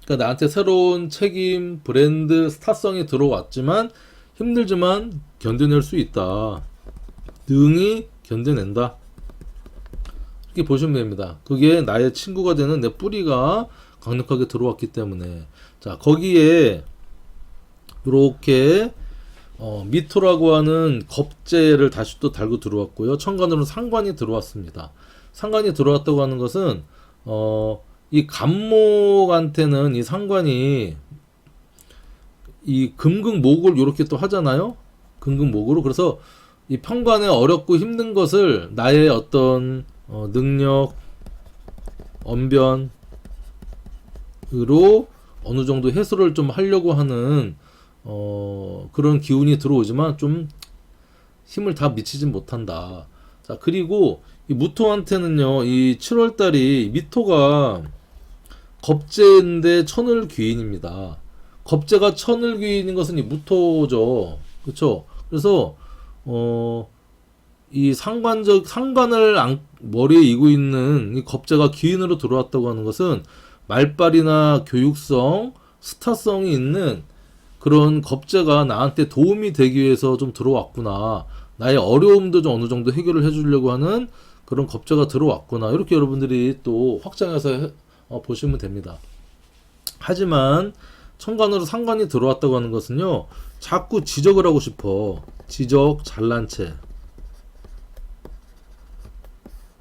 그러니까 나한테 새로운 책임, 브랜드, 스타성이 들어왔지만 힘들지만 견뎌낼 수 있다. 능히 견뎌낸다. 이렇게 보시면 됩니다. 그게 나의 친구가 되는 내 뿌리가 강력하게 들어왔기 때문에. 자, 거기에 이렇게 미토라고 하는 겁재를 다시 또 달고 들어왔고요. 천간으로는 상관이 들어왔습니다. 상관이 들어왔다고 하는 것은 이 간목한테는 이 상관이 이 금극목을 이렇게 또 하잖아요. 금극목으로. 그래서 이 평관에 어렵고 힘든 것을 나의 어떤 능력, 언변으로 어느 정도 해소를 좀 하려고 하는 그런 기운이 들어오지만 좀 힘을 다 미치진 못한다. 자, 그리고 이 무토한테는요, 이 7월달이 미토가 겁재인데 천을귀인입니다. 겁재가 천을귀인인 것은 이 무토죠. 그쵸? 그래서 이 상관을 머리에 이고 있는 이 겁재가 귀인으로 들어왔다고 하는 것은 말빨이나 교육성, 스타성이 있는 그런 겁재가 나한테 도움이 되기 위해서 좀 들어왔구나. 나의 어려움도 좀 어느 정도 해결을 해주려고 하는 그런 겁재가 들어왔구나. 이렇게 여러분들이 또 확장해서 보시면 됩니다. 하지만 천간으로 상관이 들어왔다고 하는 것은요, 자꾸 지적을 하고 싶어. 지적, 잘난 채.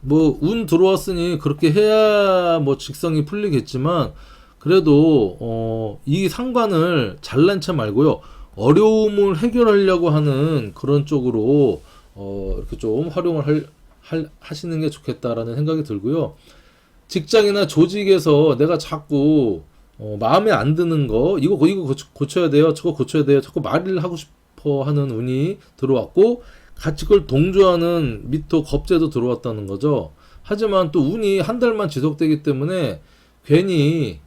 뭐 운 들어왔으니 그렇게 해야 뭐 직성이 풀리겠지만, 그래도 이 상관을 잘난 채 말고요, 어려움을 해결하려고 하는 그런 쪽으로 이렇게 좀 활용을 하시는 게 좋겠다라는 생각이 들고요. 직장이나 조직에서 내가 자꾸 마음에 안 드는 거, 이거 고쳐야 돼요, 저거 고쳐야 돼요, 자꾸 말을 하고 싶어 하는 운이 들어왔고, 같이 그걸 동조하는 미토 겁재도 들어왔다는 거죠. 하지만 또 운이 한 달만 지속되기 때문에 괜히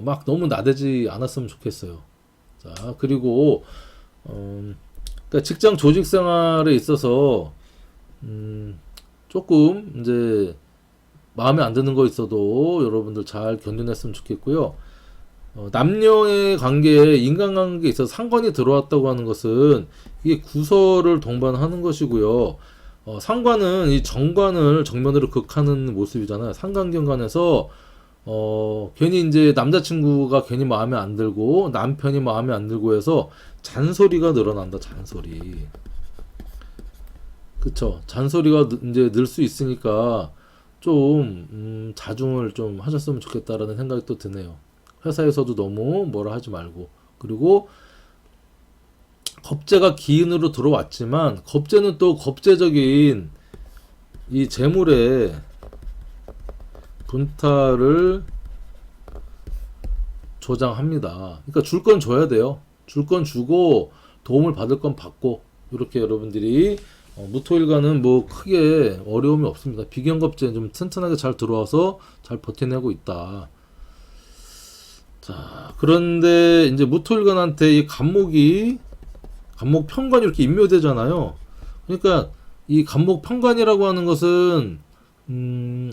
막 너무 나대지 않았으면 좋겠어요. 자, 그리고 그러니까 직장 조직 생활에 있어서 조금 이제 마음에 안 드는 거 있어도 여러분들 잘 견뎌냈으면 좋겠고요. 남녀의 관계에 인간관계에 있어서 상관이 들어왔다고 하는 것은 이게 구설을 동반하는 것이고요. 상관은 이 정관을 정면으로 극하는 모습이잖아요. 상관경관에서 괜히 이제 남자친구가 괜히 마음에 안 들고 남편이 마음에 안 들고 해서 잔소리가 늘어난다. 잔소리. 그쵸? 잔소리가 이제 늘 수 있으니까 좀 자중을 좀 하셨으면 좋겠다라는 생각이 또 드네요. 회사에서도 너무 뭐라 하지 말고. 그리고 겁재가 기인으로 들어왔지만 겁재는 또 겁재적인 이 재물의 분타를 조장합니다. 그러니까 줄 건 줘야 돼요. 줄 건 주고 도움을 받을 건 받고, 이렇게 여러분들이 무토일간은 뭐 크게 어려움이 없습니다. 비견겁재 좀 튼튼하게 잘 들어와서 잘 버텨내고 있다. 자, 그런데 이제 무토일간한테 이 간목 편관이 이렇게 임묘되잖아요. 그러니까 이 간목 편관이라고 하는 것은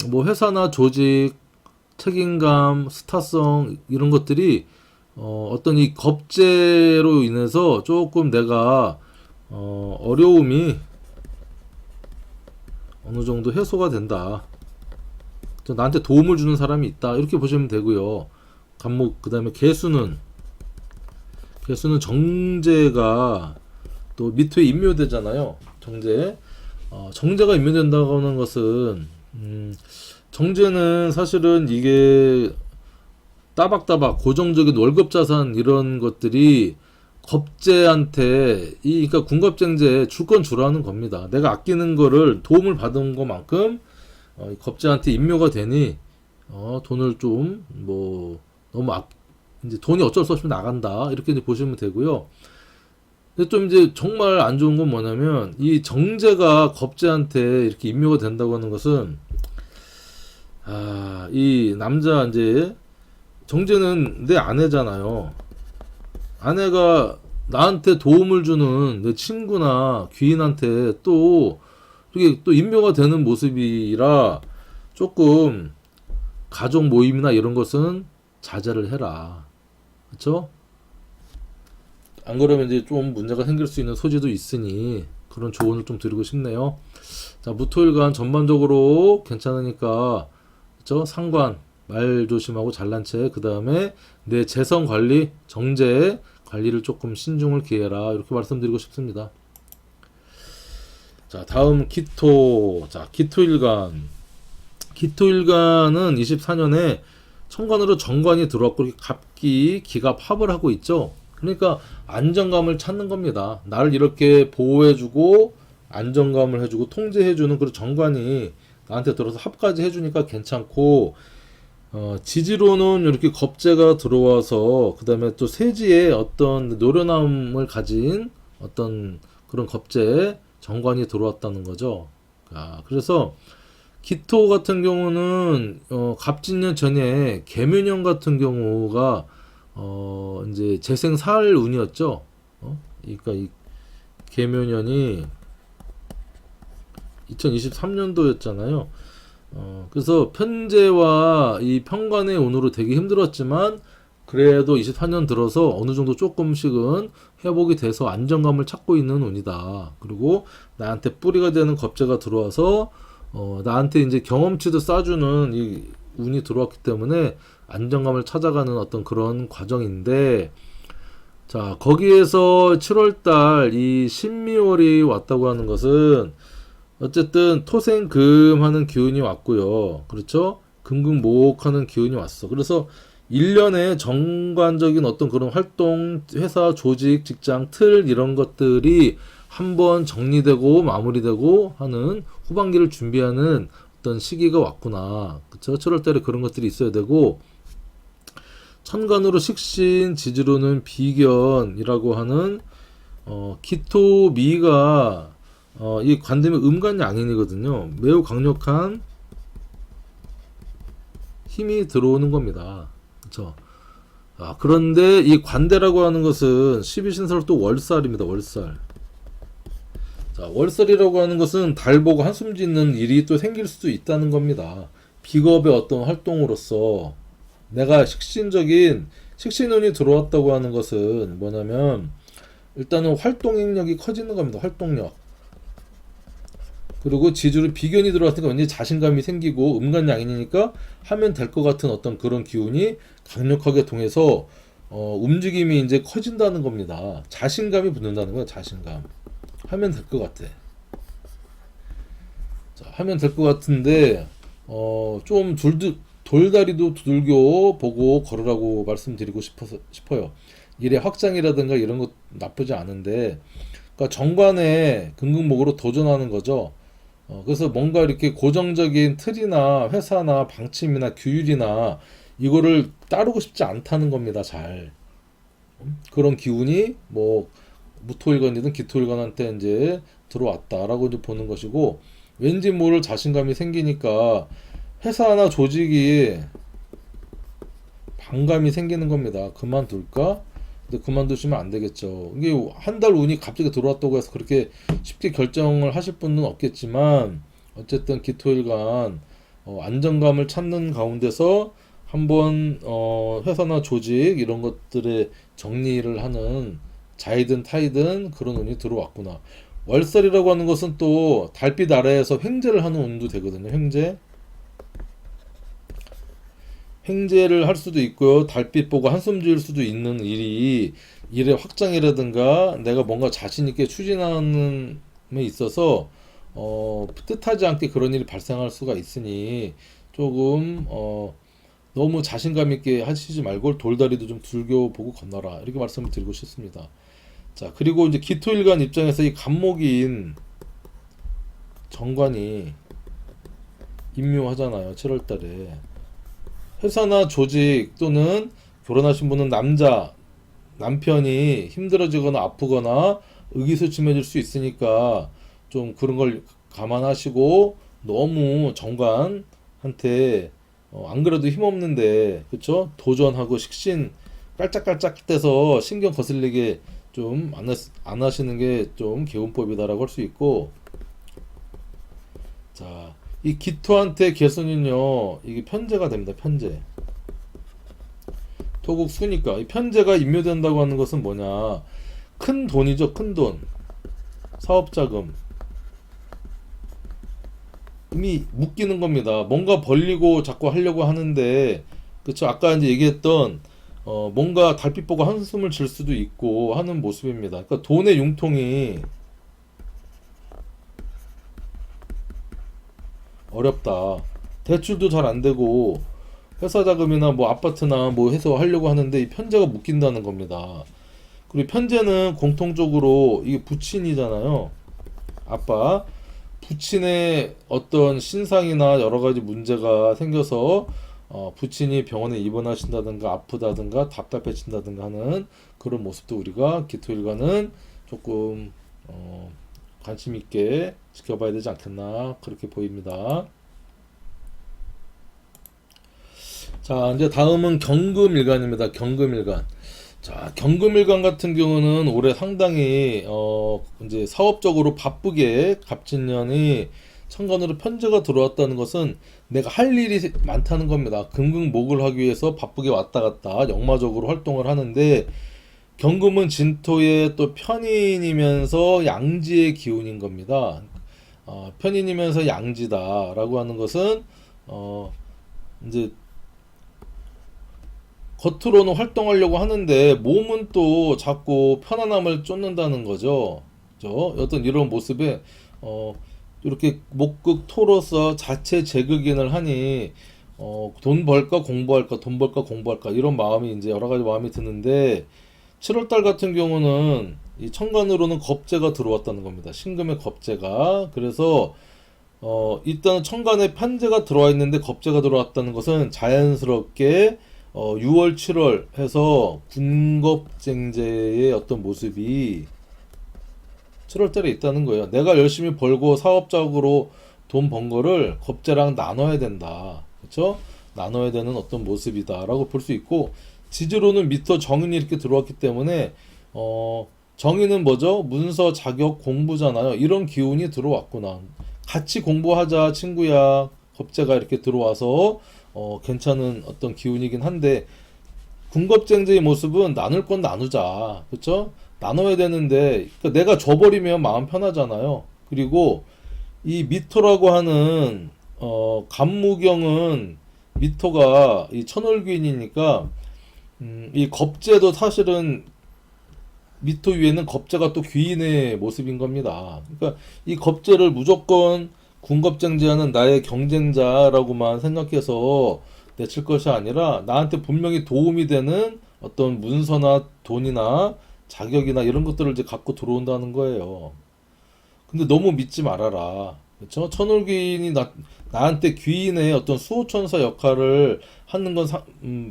뭐 회사나 조직, 책임감, 스타성 이런 것들이 어떤 이 겁재로 인해서 조금 내가 어려움이 어느 정도 해소가 된다. 나한테 도움을 주는 사람이 있다. 이렇게 보시면 되고요. 간목, 그 다음에 개수는 정제가 또 미토에 임묘되잖아요. 정제가 임묘된다고 하는 것은 정제는 사실은 이게 따박따박 고정적인 월급 자산 이런 것들이 겁재한테 그러니까 군겁쟁제 줄 건 주라는 겁니다. 내가 아끼는 거를 도움을 받은 것만큼 겁재한테 임묘가 되니 돈을 좀 뭐 너무 이제 돈이 어쩔 수 없이 나간다 이렇게 이제 보시면 되고요. 근데 좀 이제 정말 안 좋은 건 뭐냐면 이 정제가 겁재한테 이렇게 임묘가 된다고 하는 것은 이 남자 이제 정제는 내 아내잖아요. 아내가 나한테 도움을 주는 내 친구나 귀인한테 또 이게 또 임묘가 되는 모습이라 조금 가족 모임이나 이런 것은 자제를 해라. 그렇죠? 안 그러면 이제 좀 문제가 생길 수 있는 소지도 있으니 그런 조언을 좀 드리고 싶네요. 자, 무토일간 전반적으로 괜찮으니까 그렇죠? 상관 말 조심하고 잘난 채, 그 다음에 내 재성 관리, 정제 관리를 조금 신중을 기해라 이렇게 말씀드리고 싶습니다. 자, 다음 기토. 자, 기토일간. 기토일간은 24년에 천간으로 정관이 들어왔고 이렇게 갑기, 기가 합을 하고 있죠. 그러니까 안정감을 찾는 겁니다. 나를 이렇게 보호해주고 안정감을 해주고 통제해주는 그런 정관이 나한테 들어서 합까지 해주니까 괜찮고, 지지로는 이렇게 겁재가 들어와서 그 다음에 또 세지에 어떤 노련함을 가진 어떤 그런 겁재 정관이 들어왔다는 거죠. 그래서 기토 같은 경우는 갑진년 전에 개묘년 같은 경우가 이제 재생 살 운이었죠. 그러니까 이 개묘년이 2023년도였잖아요. 그래서 편제와 이 편관의 운으로 되게 힘들었지만 그래도 24년 들어서 어느 정도 조금씩은 회복이 돼서 안정감을 찾고 있는 운이다. 그리고 나한테 뿌리가 되는 겁재가 들어와서 나한테 이제 경험치도 쌓아주는 이 운이 들어왔기 때문에 안정감을 찾아가는 어떤 그런 과정인데, 자, 거기에서 7월달 이 신미월이 왔다고 하는 것은 어쨌든 토생금 하는 기운이 왔고요. 그렇죠? 금금목 하는 기운이 왔어. 그래서 1년에 정관적인 어떤 그런 활동, 회사, 조직, 직장, 틀 이런 것들이 한번 정리되고 마무리되고 하는 후반기를 준비하는 어떤 시기가 왔구나. 그쵸? 7월달에 그런 것들이 있어야 되고, 천간으로 식신, 지지로는 비견이라고 하는 기토미가 이 관대면 음간양인이거든요. 매우 강력한 힘이 들어오는 겁니다. 그렇죠? 그런데 이 관대라고 하는 것은 12신설 또 월살입니다. 월살. 자, 월살이라고 하는 것은 달 보고 한숨 짓는 일이 또 생길 수도 있다는 겁니다. 비겁의 어떤 활동으로서 내가 식신운이 들어왔다고 하는 것은 뭐냐면 일단은 활동력이 커지는 겁니다. 활동력. 그리고 지지로 비견이 들어왔으니까 왠지 자신감이 생기고 음간양인이니까 하면 될 것 같은 어떤 그런 기운이 강력하게 통해서 움직임이 이제 커진다는 겁니다. 자신감이 붙는다는 거예요. 자신감. 하면 될 것 같아. 자, 하면 될 것 같은데 좀 돌다리도 두들겨 보고 걸으라고 말씀드리고 싶어요. 일의 확장이라든가 이런 것 나쁘지 않은데, 그러니까 정관에 금극목으로 도전하는 거죠. 그래서 뭔가 이렇게 고정적인 틀이나 회사나 방침이나 규율이나 이거를 따르고 싶지 않다는 겁니다. 잘. 그런 기운이 뭐 무토일관이든 기토일관한테 이제 들어왔다라고 이제 보는 것이고, 왠지 모를 자신감이 생기니까 회사나 조직이 반감이 생기는 겁니다. 그만둘까? 근데 그만두시면 안 되겠죠. 이게 한 달 운이 갑자기 들어왔다고 해서 그렇게 쉽게 결정을 하실 분은 없겠지만, 어쨌든 기토일간 안정감을 찾는 가운데서 한번 회사나 조직 이런 것들의 정리를 하는, 자이든 타이든 그런 운이 들어왔구나. 월살이라고 하는 것은 또 달빛 아래에서 횡재를 하는 운도 되거든요. 횡재를 할 수도 있고요. 달빛 보고 한숨 지을 수도 있는 일의 확장이라든가 내가 뭔가 자신 있게 추진하는 데 있어서 뜻하지 않게 그런 일이 발생할 수가 있으니 조금 너무 자신감 있게 하시지 말고 돌다리도 좀 들겨 보고 건너라, 이렇게 말씀을 드리고 싶습니다. 자, 그리고 이제 기토일간 입장에서 이 간목인 정관이 임묘하잖아요. 7월달에. 회사나 조직 또는 결혼하신 분은 남편이 힘들어지거나 아프거나 의기소침해질 수 있으니까 좀 그런 걸 감안하시고 너무 정관한테 안 그래도 힘없는데 그쵸? 도전하고 식신 깔짝깔짝대서 신경 거슬리게 좀 안 하시는 게 좀 개운법이다라고 할 수 있고 자, 이 기토한테 개수는요 이게 편제가 됩니다. 편제. 토국 수니까 이 편제가 임묘된다고 하는 것은 뭐냐 큰 돈이죠. 큰 돈. 사업자금. 이미 묶이는 겁니다. 뭔가 벌리고 자꾸 하려고 하는데 그쵸 아까 이제 얘기했던 뭔가 달빛 보고 한숨을 질 수도 있고 하는 모습입니다. 그러니까 돈의 융통이 어렵다. 대출도 잘 안 되고 회사 자금이나 뭐 아파트나 뭐 해서 하려고 하는데 이 편제가 묶인다는 겁니다. 그리고 편제는 공통적으로 이게 부친이잖아요. 아빠. 부친의 어떤 신상이나 여러 가지 문제가 생겨서 부친이 병원에 입원하신다든가 아프다든가 답답해진다든가 하는 그런 모습도 우리가 기토일간은 조금 관심 있게 지켜봐야 되지 않겠나 그렇게 보입니다. 자, 이제 다음은 경금일간입니다. 경금일간. 자, 경금일간 같은 경우는 올해 상당히 이제 사업적으로 바쁘게 갑진년이 천간으로 편제가 들어왔다는 것은 내가 할 일이 많다는 겁니다. 금금목을 하기 위해서 바쁘게 왔다 갔다 역마적으로 활동을 하는데 경금은 진토의 또 편인이면서 양지의 기운인 겁니다. 편인이면서 양지다라고 하는 것은 이제 겉으로는 활동하려고 하는데 몸은 또 자꾸 편안함을 쫓는다는 거죠. 그죠? 어떤 이런 모습에 이렇게 목극 토로서 자체 재극인을 하니 돈 벌까 공부할까 돈 벌까 공부할까 이런 마음이 이제 여러 가지 마음이 드는데 7월달 같은 경우는 이 천간으로는 겁재가 들어왔다는 겁니다. 신금의 겁재가. 그래서 일단 천간에 편재가 들어와 있는데 겁재가 들어왔다는 것은 자연스럽게 6월, 7월 해서 군겁쟁제의 어떤 모습이 7월 달에 있다는 거예요. 내가 열심히 벌고 사업적으로 돈 번 거를 겁재랑 나눠야 된다. 그렇죠? 나눠야 되는 어떤 모습이다라고 볼 수 있고 지지로는 미터 정인이 이렇게 들어왔기 때문에 정인은 뭐죠? 문서, 자격, 공부잖아요. 이런 기운이 들어왔구나. 같이 공부하자 친구야. 겁재가 이렇게 들어와서 괜찮은 어떤 기운이긴 한데 군겁쟁제의 모습은 나눌 건 나누자. 그렇죠? 나눠야 되는데 그러니까 내가 줘버리면 마음 편하잖아요. 그리고 이 미토라고 하는 간무경은 미토가 이 천월귀인이니까 이 겁재도 사실은 미토 위에는 겁재가 또 귀인의 모습인 겁니다. 그러니까 이 겁재를 무조건 군겁쟁제하는 나의 경쟁자라고만 생각해서 내칠 것이 아니라 나한테 분명히 도움이 되는 어떤 문서나 돈이나 자격이나 이런 것들을 이제 갖고 들어온다는 거예요. 근데 너무 믿지 말아라. 그렇죠? 천울귀인이 나한테 귀인의 어떤 수호천사 역할을 하는 건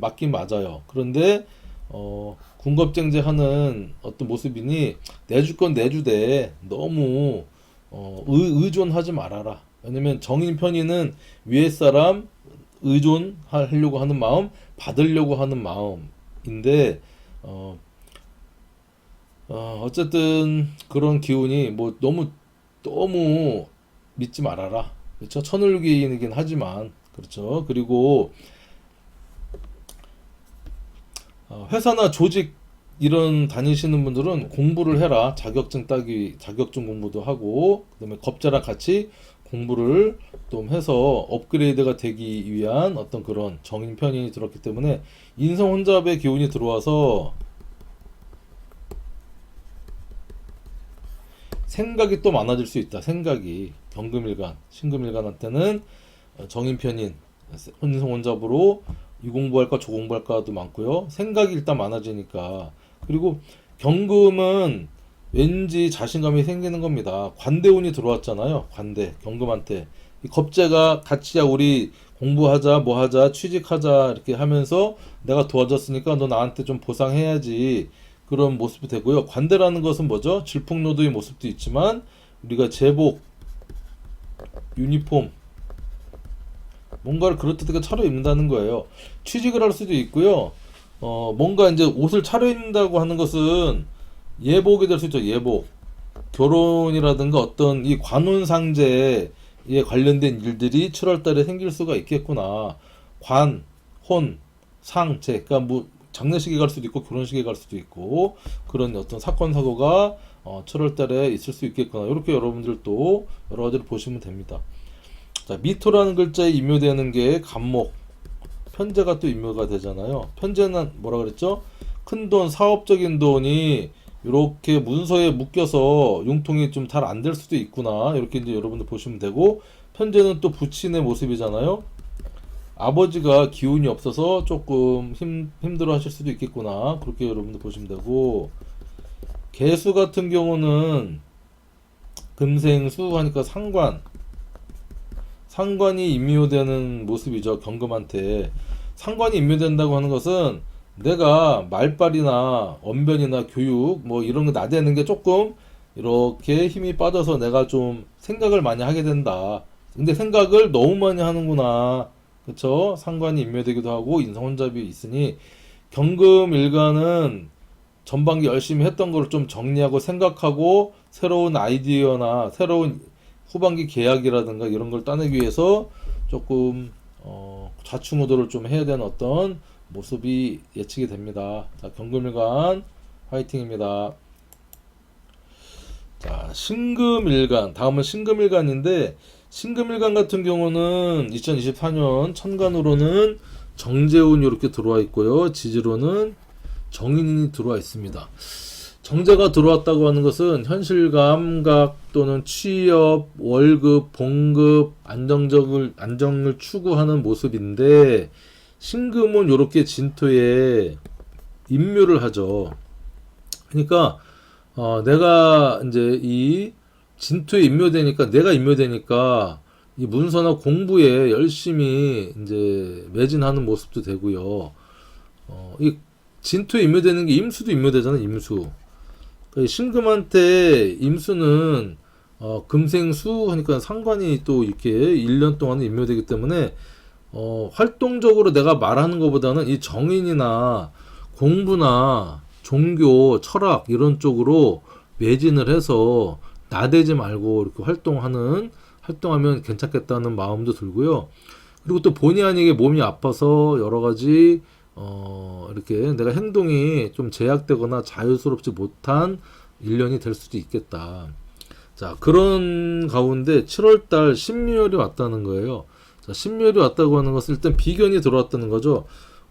맞긴 맞아요. 그런데 군겁쟁제 하는 어떤 모습이니 내줄 건 내주되 너무 의존하지 말아라. 왜냐면 정인 편의는 위에 사람 의존하려고 하는 마음, 받으려고 하는 마음인데 어쨌든 그런 기운이 뭐 너무 믿지 말아라. 그렇죠? 천을기이긴 하지만 그렇죠. 그리고 회사나 조직 이런 다니시는 분들은 공부를 해라. 자격증 공부도 하고 그다음에 겁자랑 같이 공부를 좀 해서 업그레이드가 되기 위한 어떤 그런 정인 편이 들었기 때문에 인성 혼잡의 기운이 들어와서 생각이 또 많아질 수 있다. 생각이 경금일간, 신금일간한테는 정인편인 혼성혼잡으로 이 공부할까 저 공부할까도 많고요. 생각이 일단 많아지니까 그리고 경금은 왠지 자신감이 생기는 겁니다. 관대운이 들어왔잖아요. 관대 경금한테 이 겁재가 같이 우리 공부하자, 뭐 하자, 취직하자 이렇게 하면서 내가 도와줬으니까 너 나한테 좀 보상해야지 그런 모습이 되고요. 관대라는 것은 뭐죠? 질풍노도의 모습도 있지만 우리가 제복, 유니폼 뭔가를 그럴듯하게 차려입는다는 거예요. 취직을 할 수도 있고요. 뭔가 이제 옷을 차려입는다고 하는 것은 예복이 될 수 있죠. 예복. 결혼이라든가 어떤 이 관혼상제에 관련된 일들이 7월 달에 생길 수가 있겠구나. 관, 혼, 상, 제. 그러니까 뭐 장례식에 갈 수도 있고 결혼식에 갈 수도 있고 그런 어떤 사건 사고가 7월 달에 있을 수 있겠구나. 이렇게 여러분들도 여러 가지를 보시면 됩니다. 자, 미토라는 글자에 임묘되는 게 간목. 편제가 또 임묘가 되잖아요. 편제는 뭐라 그랬죠? 큰 돈, 사업적인 돈이 이렇게 문서에 묶여서 융통이 좀 잘 안 될 수도 있구나. 이렇게 이제 여러분들 보시면 되고, 편제는 또 부친의 모습이잖아요. 아버지가 기운이 없어서 조금 힘들어 하실 수도 있겠구나. 그렇게 여러분들 보시면 되고, 개수 같은 경우는 금생수 하니까 상관이 임묘되는 모습이죠. 경금한테. 상관이 임묘된다고 하는 것은 내가 말빨이나 언변이나 교육 뭐 이런 거 나대는 게 조금 이렇게 힘이 빠져서 내가 좀 생각을 많이 하게 된다. 근데 생각을 너무 많이 하는구나. 그쵸? 상관이 임묘되기도 하고 인성혼잡이 있으니 경금일간은 전반기 열심히 했던 걸 좀 정리하고 생각하고 새로운 아이디어나 새로운 후반기 계약이라든가 이런 걸 따내기 위해서 조금 좌충우돌을 좀 해야 되는 어떤 모습이 예측이 됩니다. 자, 경금일간 화이팅입니다. 자, 신금일간 다음은 신금일간인데 신금일간 같은 경우는 2024년 천간으로는 정재운이 이렇게 들어와 있고요. 지지로는 정인이 들어와 있습니다. 정제가 들어왔다고 하는 것은 현실 감각 또는 취업, 월급, 봉급, 안정을 추구하는 모습인데 신금은 이렇게 진토에 임묘를 하죠. 그러니까 내가 이제 이 진토에 임묘되니까 내가 임묘되니까 이 문서나 공부에 열심히 이제 매진하는 모습도 되고요. 이 진토에 임묘되는 게 임수도 임묘되잖아요. 임수. 신금한테 임수는 금생수 하니까 상관이 또 이렇게 1년 동안 임묘되기 때문에 활동적으로 내가 말하는 것보다는 이 정인이나 공부나 종교, 철학 이런 쪽으로 매진을 해서 나대지 말고 이렇게 활동하면 괜찮겠다는 마음도 들고요. 그리고 또 본의 아니게 몸이 아파서 여러 가지 이렇게 내가 행동이 좀 제약되거나 자유스럽지 못한 1년이 될 수도 있겠다. 자, 그런 가운데 7월달 신묘열이 왔다는 거예요. 자, 신묘열이 왔다고 하는 것은 일단 비견이 들어왔다는 거죠.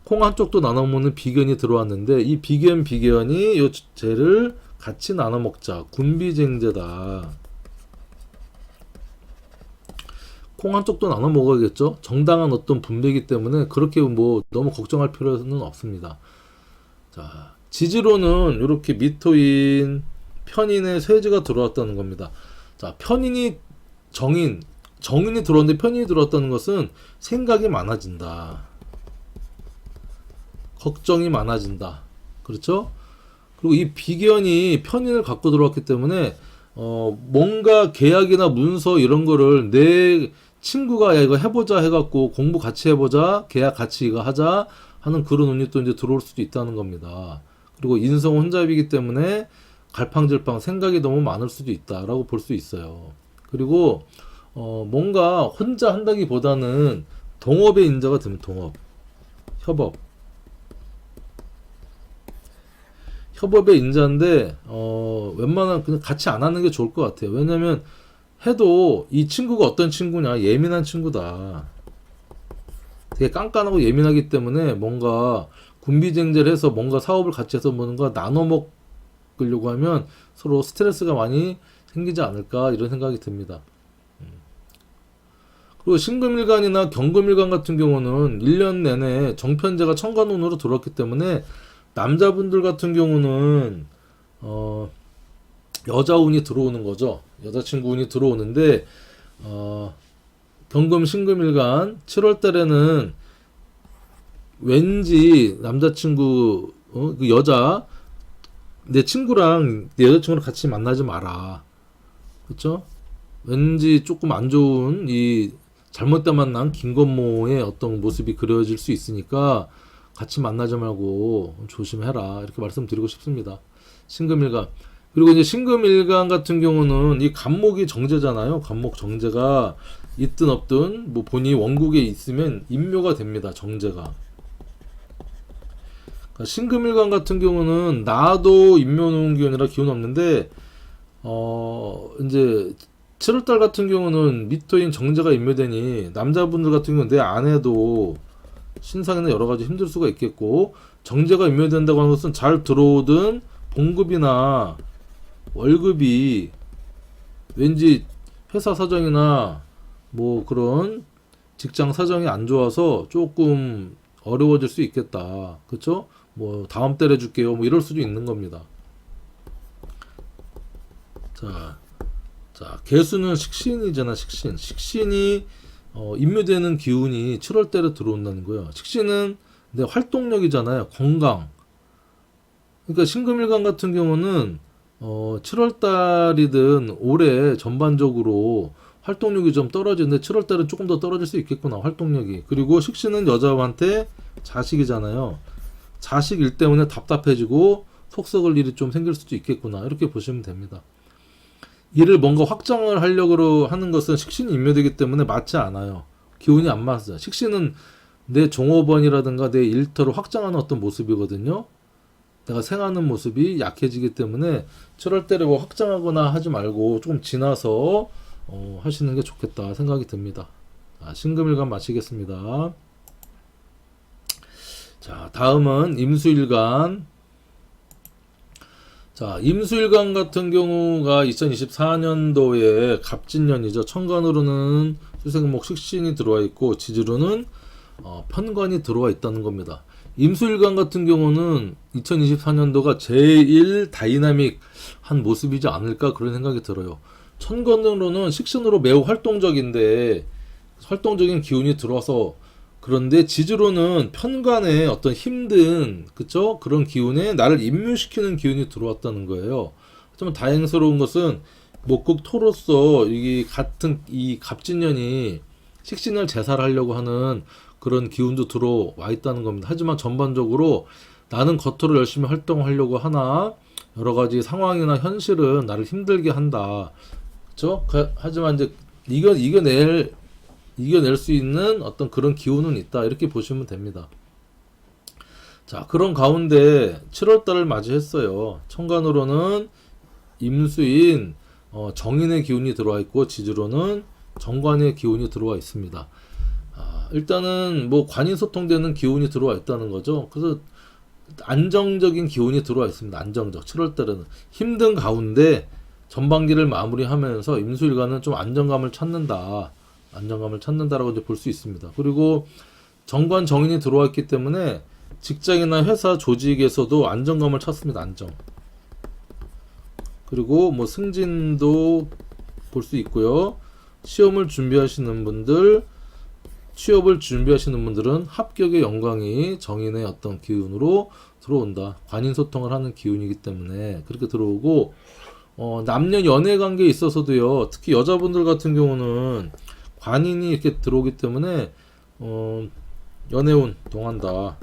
콩 한쪽도 나눠 먹는 비견이 들어왔는데 이 비견이 요 쟤를 같이 나눠 먹자. 군비쟁제다. 콩 한쪽도 나눠 먹어야겠죠. 정당한 어떤 분배이기 때문에 그렇게 뭐 너무 걱정할 필요는 없습니다. 자, 지지로는 이렇게 미토인 편인의 쇠지가 들어왔다는 겁니다. 자, 편인이 정인이 들어왔는데 편인이 들어왔다는 것은 생각이 많아진다. 걱정이 많아진다. 그렇죠? 그리고 이 비견이 편인을 갖고 들어왔기 때문에 뭔가 계약이나 문서 이런 거를 내 친구가 야 이거 해보자 해갖고 공부 같이 해보자 계약 같이 이거 하자 하는 그런 운이 또 이제 들어올 수도 있다는 겁니다. 그리고 인성 혼잡이기 때문에 갈팡질팡 생각이 너무 많을 수도 있다라고 볼 수 있어요. 그리고 뭔가 혼자 한다기보다는 동업의 인자가 되면 협업의 인자인데 웬만하면 그냥 같이 안 하는 게 좋을 것 같아요. 왜냐면 해도 이 친구가 어떤 친구냐 예민한 친구다. 되게 깐깐하고 예민하기 때문에 뭔가 군비쟁제를 해서 뭔가 사업을 같이 해서 뭔가 나눠 먹으려고 하면 서로 스트레스가 많이 생기지 않을까 이런 생각이 듭니다. 그리고 신금일간이나 경금일간 같은 경우는 1년 내내 정편제가 천간운으로 들어왔기 때문에 남자분들 같은 경우는 여자 운이 들어오는 거죠. 여자친구 운이 들어오는데 경금 신금일간 7월 달에는 왠지 남자친구 그 여자 내 친구랑 내 여자친구랑 같이 만나지 마라. 그쵸? 왠지 조금 안 좋은 이 잘못된 만난 김건모의 어떤 모습이 그려질 수 있으니까 같이 만나지 말고 조심해라. 이렇게 말씀드리고 싶습니다. 신금일간. 그리고 이제 신금일간 같은 경우는 이 간목이 정제잖아요. 간목 정제가 있든 없든 뭐 본인이 원국에 있으면 임묘가 됩니다. 정제가. 그러니까 신금일간 같은 경우는 나도 임묘 놓은 기운이라 기운 없는데 이제 7월달 같은 경우는 미토인 정제가 임묘되니 남자분들 같은 경우는 내 아내도 신상이나 여러 가지 힘들 수가 있겠고 정제가 임묘된다고 하는 것은 잘 들어오던 봉급이나 월급이 왠지 회사 사정이나 뭐 그런 직장 사정이 안 좋아서 조금 어려워질 수 있겠다. 그쵸? 뭐 다음 달에 줄게요. 뭐 이럴 수도 있는 겁니다. 자, 개수는 식신이잖아, 식신. 식신이 임묘되는 기운이 7월 달에 들어온다는 거예요. 식신은 내 활동력이잖아요. 건강. 그러니까 신금일간 같은 경우는 7월 달이든 올해 전반적으로 활동력이 좀 떨어지는데 7월 달은 조금 더 떨어질 수 있겠구나, 활동력이. 그리고 식신은 여자한테 자식이잖아요. 자식 일 때문에 답답해지고 속 썩을 일이 좀 생길 수도 있겠구나, 이렇게 보시면 됩니다. 일을 뭔가 확장을 하려고 하는 것은 식신이 임묘되기 때문에 맞지 않아요. 기운이 안 맞아요. 식신은 내 종업원이라든가 내 일터를 확장하는 어떤 모습이거든요. 내가 생하는 모습이 약해지기 때문에 7월 달에 뭐 확장하거나 하지 말고 조금 지나서 하시는 게 좋겠다 생각이 듭니다. 신금일간 마치겠습니다. 자, 다음은 임수일간. 자, 임수일간 같은 경우가 2024년도에 갑진년이죠. 천간으로는 수생목 식신이 들어와 있고 지지로는 편관이 들어와 있다는 겁니다. 임수일간 같은 경우는 2024년도가 제일 다이나믹한 모습이지 않을까 그런 생각이 들어요. 천간으로는 식신으로 매우 활동적인데 활동적인 기운이 들어와서, 그런데 지지로는 편관의 어떤 힘든, 그쵸? 그런 기운에 나를 임묘시키는 기운이 들어왔다는 거예요. 하지만 다행스러운 것은 목극 토로서 이 같은 이 갑진년이 식신을 제살하려고 하는 그런 기운도 들어와 있다는 겁니다. 하지만 전반적으로 나는 겉으로 열심히 활동하려고 하나 여러 가지 상황이나 현실은 나를 힘들게 한다. 그쵸? 하지만 이제 이겨낼 수 있는 어떤 그런 기운은 있다. 이렇게 보시면 됩니다. 자, 그런 가운데 7월달을 맞이했어요. 천간으로는 임수인 정인의 기운이 들어와 있고 지지로는 정관의 기운이 들어와 있습니다. 일단은 뭐 관인소통되는 기운이 들어와 있다는 거죠. 그래서 안정적인 기운이 들어와 있습니다. 안정적. 7월달에는 힘든 가운데 전반기를 마무리하면서 임수일간은 좀 안정감을 찾는다라고 이제 볼 수 있습니다. 그리고 정관 정인이 들어와 있기 때문에 직장이나 회사 조직에서도 안정감을 찾습니다. 안정. 그리고 뭐 승진도 볼 수 있고요. 취업을 준비하시는 분들은 합격의 영광이 정인의 어떤 기운으로 들어온다. 관인소통을 하는 기운이기 때문에 그렇게 들어오고, 남녀 연애 관계에 있어서도요. 특히 여자분들 같은 경우는 관인이 이렇게 들어오기 때문에 연애운 동한다.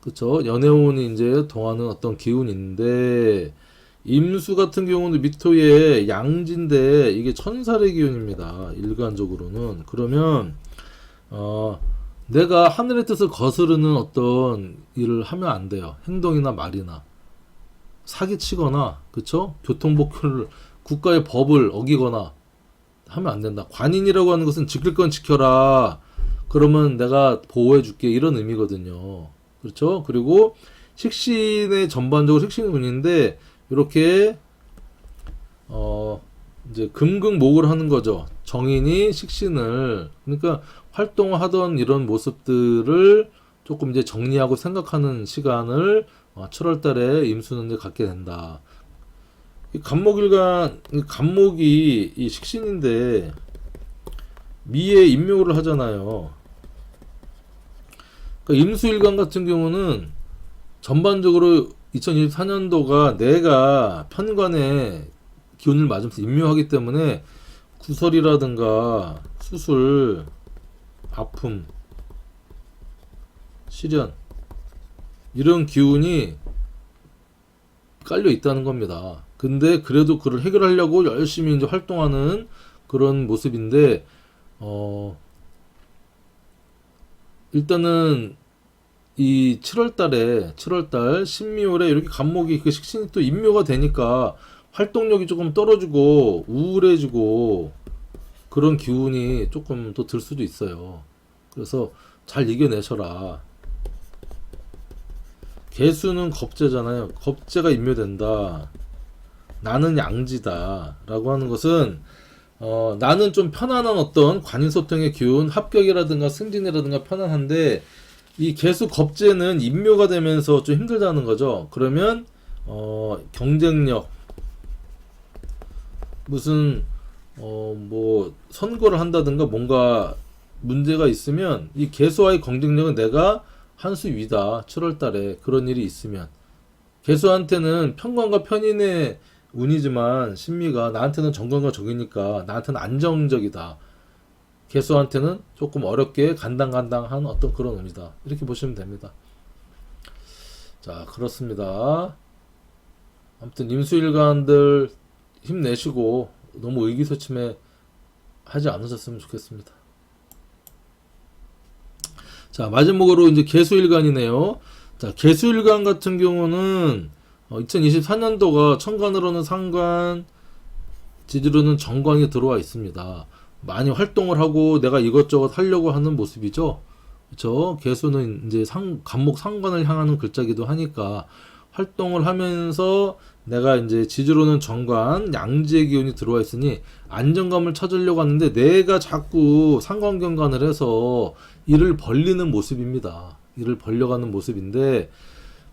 그쵸? 연애운이 이제 동하는 어떤 기운인데, 임수 같은 경우는 미토의 양지인데 이게 천살의 기운입니다. 일간적으로는. 그러면 내가 하늘의 뜻을 거스르는 어떤 일을 하면 안 돼요. 행동이나 말이나 사기치거나, 그쵸? 교통법규를, 국가의 법을 어기거나 하면 안 된다. 관인이라고 하는 것은 지킬 건 지켜라. 그러면 내가 보호해 줄게. 이런 의미거든요. 그렇죠? 그리고 식신의 전반적으로 식신운인데 이렇게 이제 금극목을 하는 거죠. 정인이 식신을, 그러니까 활동하던 이런 모습들을 조금 이제 정리하고 생각하는 시간을 7월 달에 임수는 이제 갖게 된다. 이 간목일간, 간목이 이 식신인데 미에 임묘를 하잖아요. 그러니까 임수일간 같은 경우는 전반적으로 2024년도가 내가 편관에 기운을 맞으면서 임묘하기 때문에 구설이라든가 수술, 아픔, 시련 이런 기운이 깔려 있다는 겁니다. 근데 그래도 그걸 해결하려고 열심히 이제 활동하는 그런 모습인데 일단은 이 7월달 신미월에 이렇게 간목이 그 식신이 또 임묘가 되니까 활동력이 조금 떨어지고 우울해지고 그런 기운이 조금 또 들 수도 있어요. 그래서 잘 이겨내셔라. 개수는 겁재잖아요. 겁재가 임묘된다. 나는 양지다 라고 하는 것은 나는 좀 편안한 어떤 관인소통의 기운, 합격이라든가 승진이라든가 편안한데 이 개수 겁재는 임묘가 되면서 좀 힘들다는 거죠. 그러면 경쟁력 무슨 뭐 선거를 한다든가 뭔가 문제가 있으면 이 개수와의 경쟁력은 내가 한 수 위다. 7월달에 그런 일이 있으면 개수한테는 편관과 편인의 운이지만 신미가 나한테는 정관과 적이니까 나한테는 안정적이다. 개수한테는 조금 어렵게 간당간당한 어떤 그런 운이다. 이렇게 보시면 됩니다. 자, 그렇습니다. 아무튼 임수일간들 힘내시고 너무 의기소침해 하지 않으셨으면 좋겠습니다. 자, 마지막으로 이제 개수일간이네요. 자, 개수일간 같은 경우는 2024년도가 천간으로는 상관, 지지로는 정관이 들어와 있습니다. 많이 활동을 하고 내가 이것저것 하려고 하는 모습이죠. 그렇죠? 개수는 이제 간목 상관을 향하는 글자기도 하니까 활동을 하면서 내가 이제 지지로는 정관, 양지의 기운이 들어와 있으니 안정감을 찾으려고 하는데 내가 자꾸 상관경관을 해서 일을 벌리는 모습입니다. 일을 벌려가는 모습인데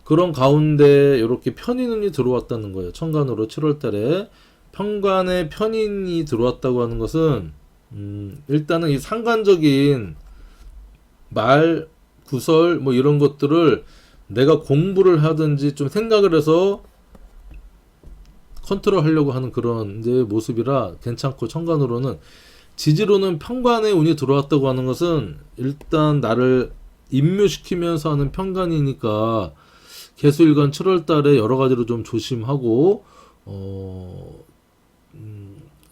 그런 가운데 이렇게 편인운이 들어왔다는 거예요. 천간으로 7월달에 편관에 편인이 들어왔다고 하는 것은 일단은 이 상관적인 말, 구설 뭐 이런 것들을 내가 공부를 하든지 좀 생각을 해서 컨트롤 하려고 하는 그런 이제 모습이라 괜찮고 천간으로는 지지로는 편관의 운이 들어왔다고 하는 것은 일단 나를 임묘시키면서 하는 편관이니까 개수일간 7월달에 여러 가지로 좀 조심하고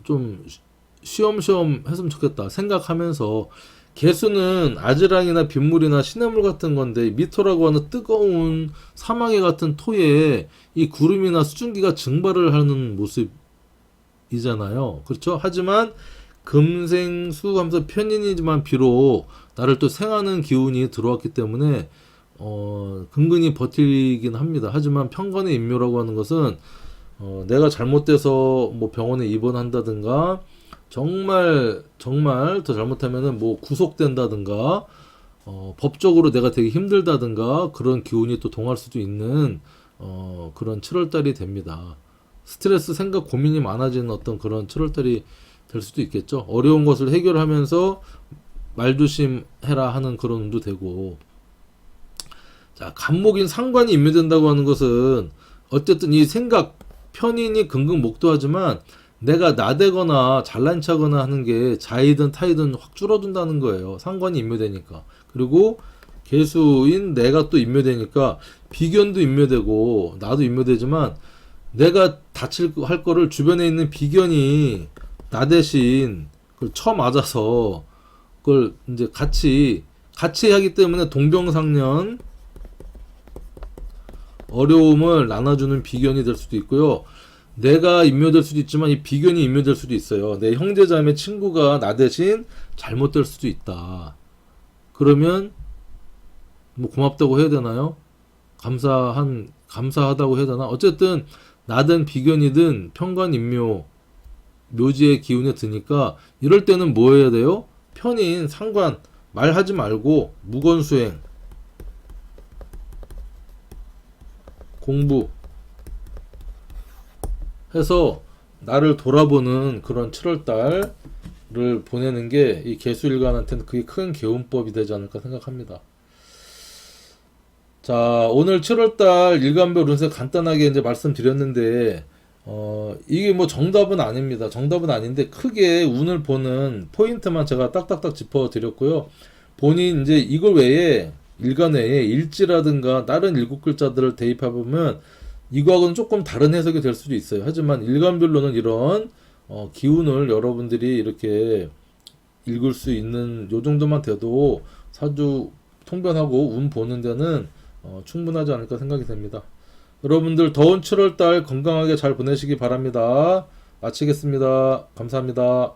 좀 쉬엄쉬엄 했으면 좋겠다 생각하면서 개수는 아지랑이나 빗물이나 시냇물 같은 건데 미토라고 하는 뜨거운 사마귀 같은 토에 이 구름이나 수증기가 증발을 하는 모습이잖아요. 그렇죠? 하지만 금생수 하면서 편인이지만 비록 나를 또 생하는 기운이 들어왔기 때문에 근근히 버티긴 합니다. 하지만 편관의 임묘라고 하는 것은 내가 잘못돼서 뭐 병원에 입원한다든가 정말 더 잘못하면은 뭐 구속된다든가 법적으로 내가 되게 힘들다든가 그런 기운이 또 동할 수도 있는 그런 7월달이 됩니다. 스트레스, 생각, 고민이 많아지는 어떤 그런 7월달이 될 수도 있겠죠. 어려운 것을 해결하면서 말조심해라 하는 그런 운도 되고, 자, 간목인 상관이 임묘된다고 하는 것은 어쨌든 이 생각, 편인이 긍긍목도하지만 내가 나대거나 잘난 척하거나 하는 게 자이든 타이든 확 줄어든다는 거예요. 상관이 임묘되니까. 그리고 개수인 내가 또 임묘되니까 비견도 임묘되고 나도 임묘되지만 내가 할 거를 주변에 있는 비견이 나 대신 그걸 쳐맞아서 그걸 이제 같이 하기 때문에 동병상련 어려움을 나눠주는 비견이 될 수도 있고요. 내가 임묘될 수도 있지만 이 비견이 임묘될 수도 있어요. 내 형제자매 친구가 나 대신 잘못될 수도 있다. 그러면 뭐 고맙다고 해야 되나요? 감사하다고 해야 되나? 어쨌든 나든 비견이든 편관 임묘 묘지의 기운에 드니까 이럴 때는 뭐 해야 돼요? 편인 상관 말하지 말고 무건수행 공부 해서 나를 돌아보는 그런 7월달을 보내는 게 이 개수일간한테는 그게 큰 개운법이 되지 않을까 생각합니다. 자, 오늘 7월달 일간별 운세 간단하게 이제 말씀드렸는데, 이게 뭐 정답은 아닙니다. 정답은 아닌데, 크게 운을 보는 포인트만 제가 딱딱딱 짚어드렸고요. 본인 이제 이걸 외에, 일간 외에 일지라든가 다른 일곱 글자들을 대입해보면, 이거하고는 조금 다른 해석이 될 수도 있어요. 하지만 일간별로는 이런, 기운을 여러분들이 이렇게 읽을 수 있는 요 정도만 돼도 사주 통변하고 운 보는 데는 충분하지 않을까 생각이 됩니다. 여러분들 더운 7월달 건강하게 잘 보내시기 바랍니다. 마치겠습니다. 감사합니다.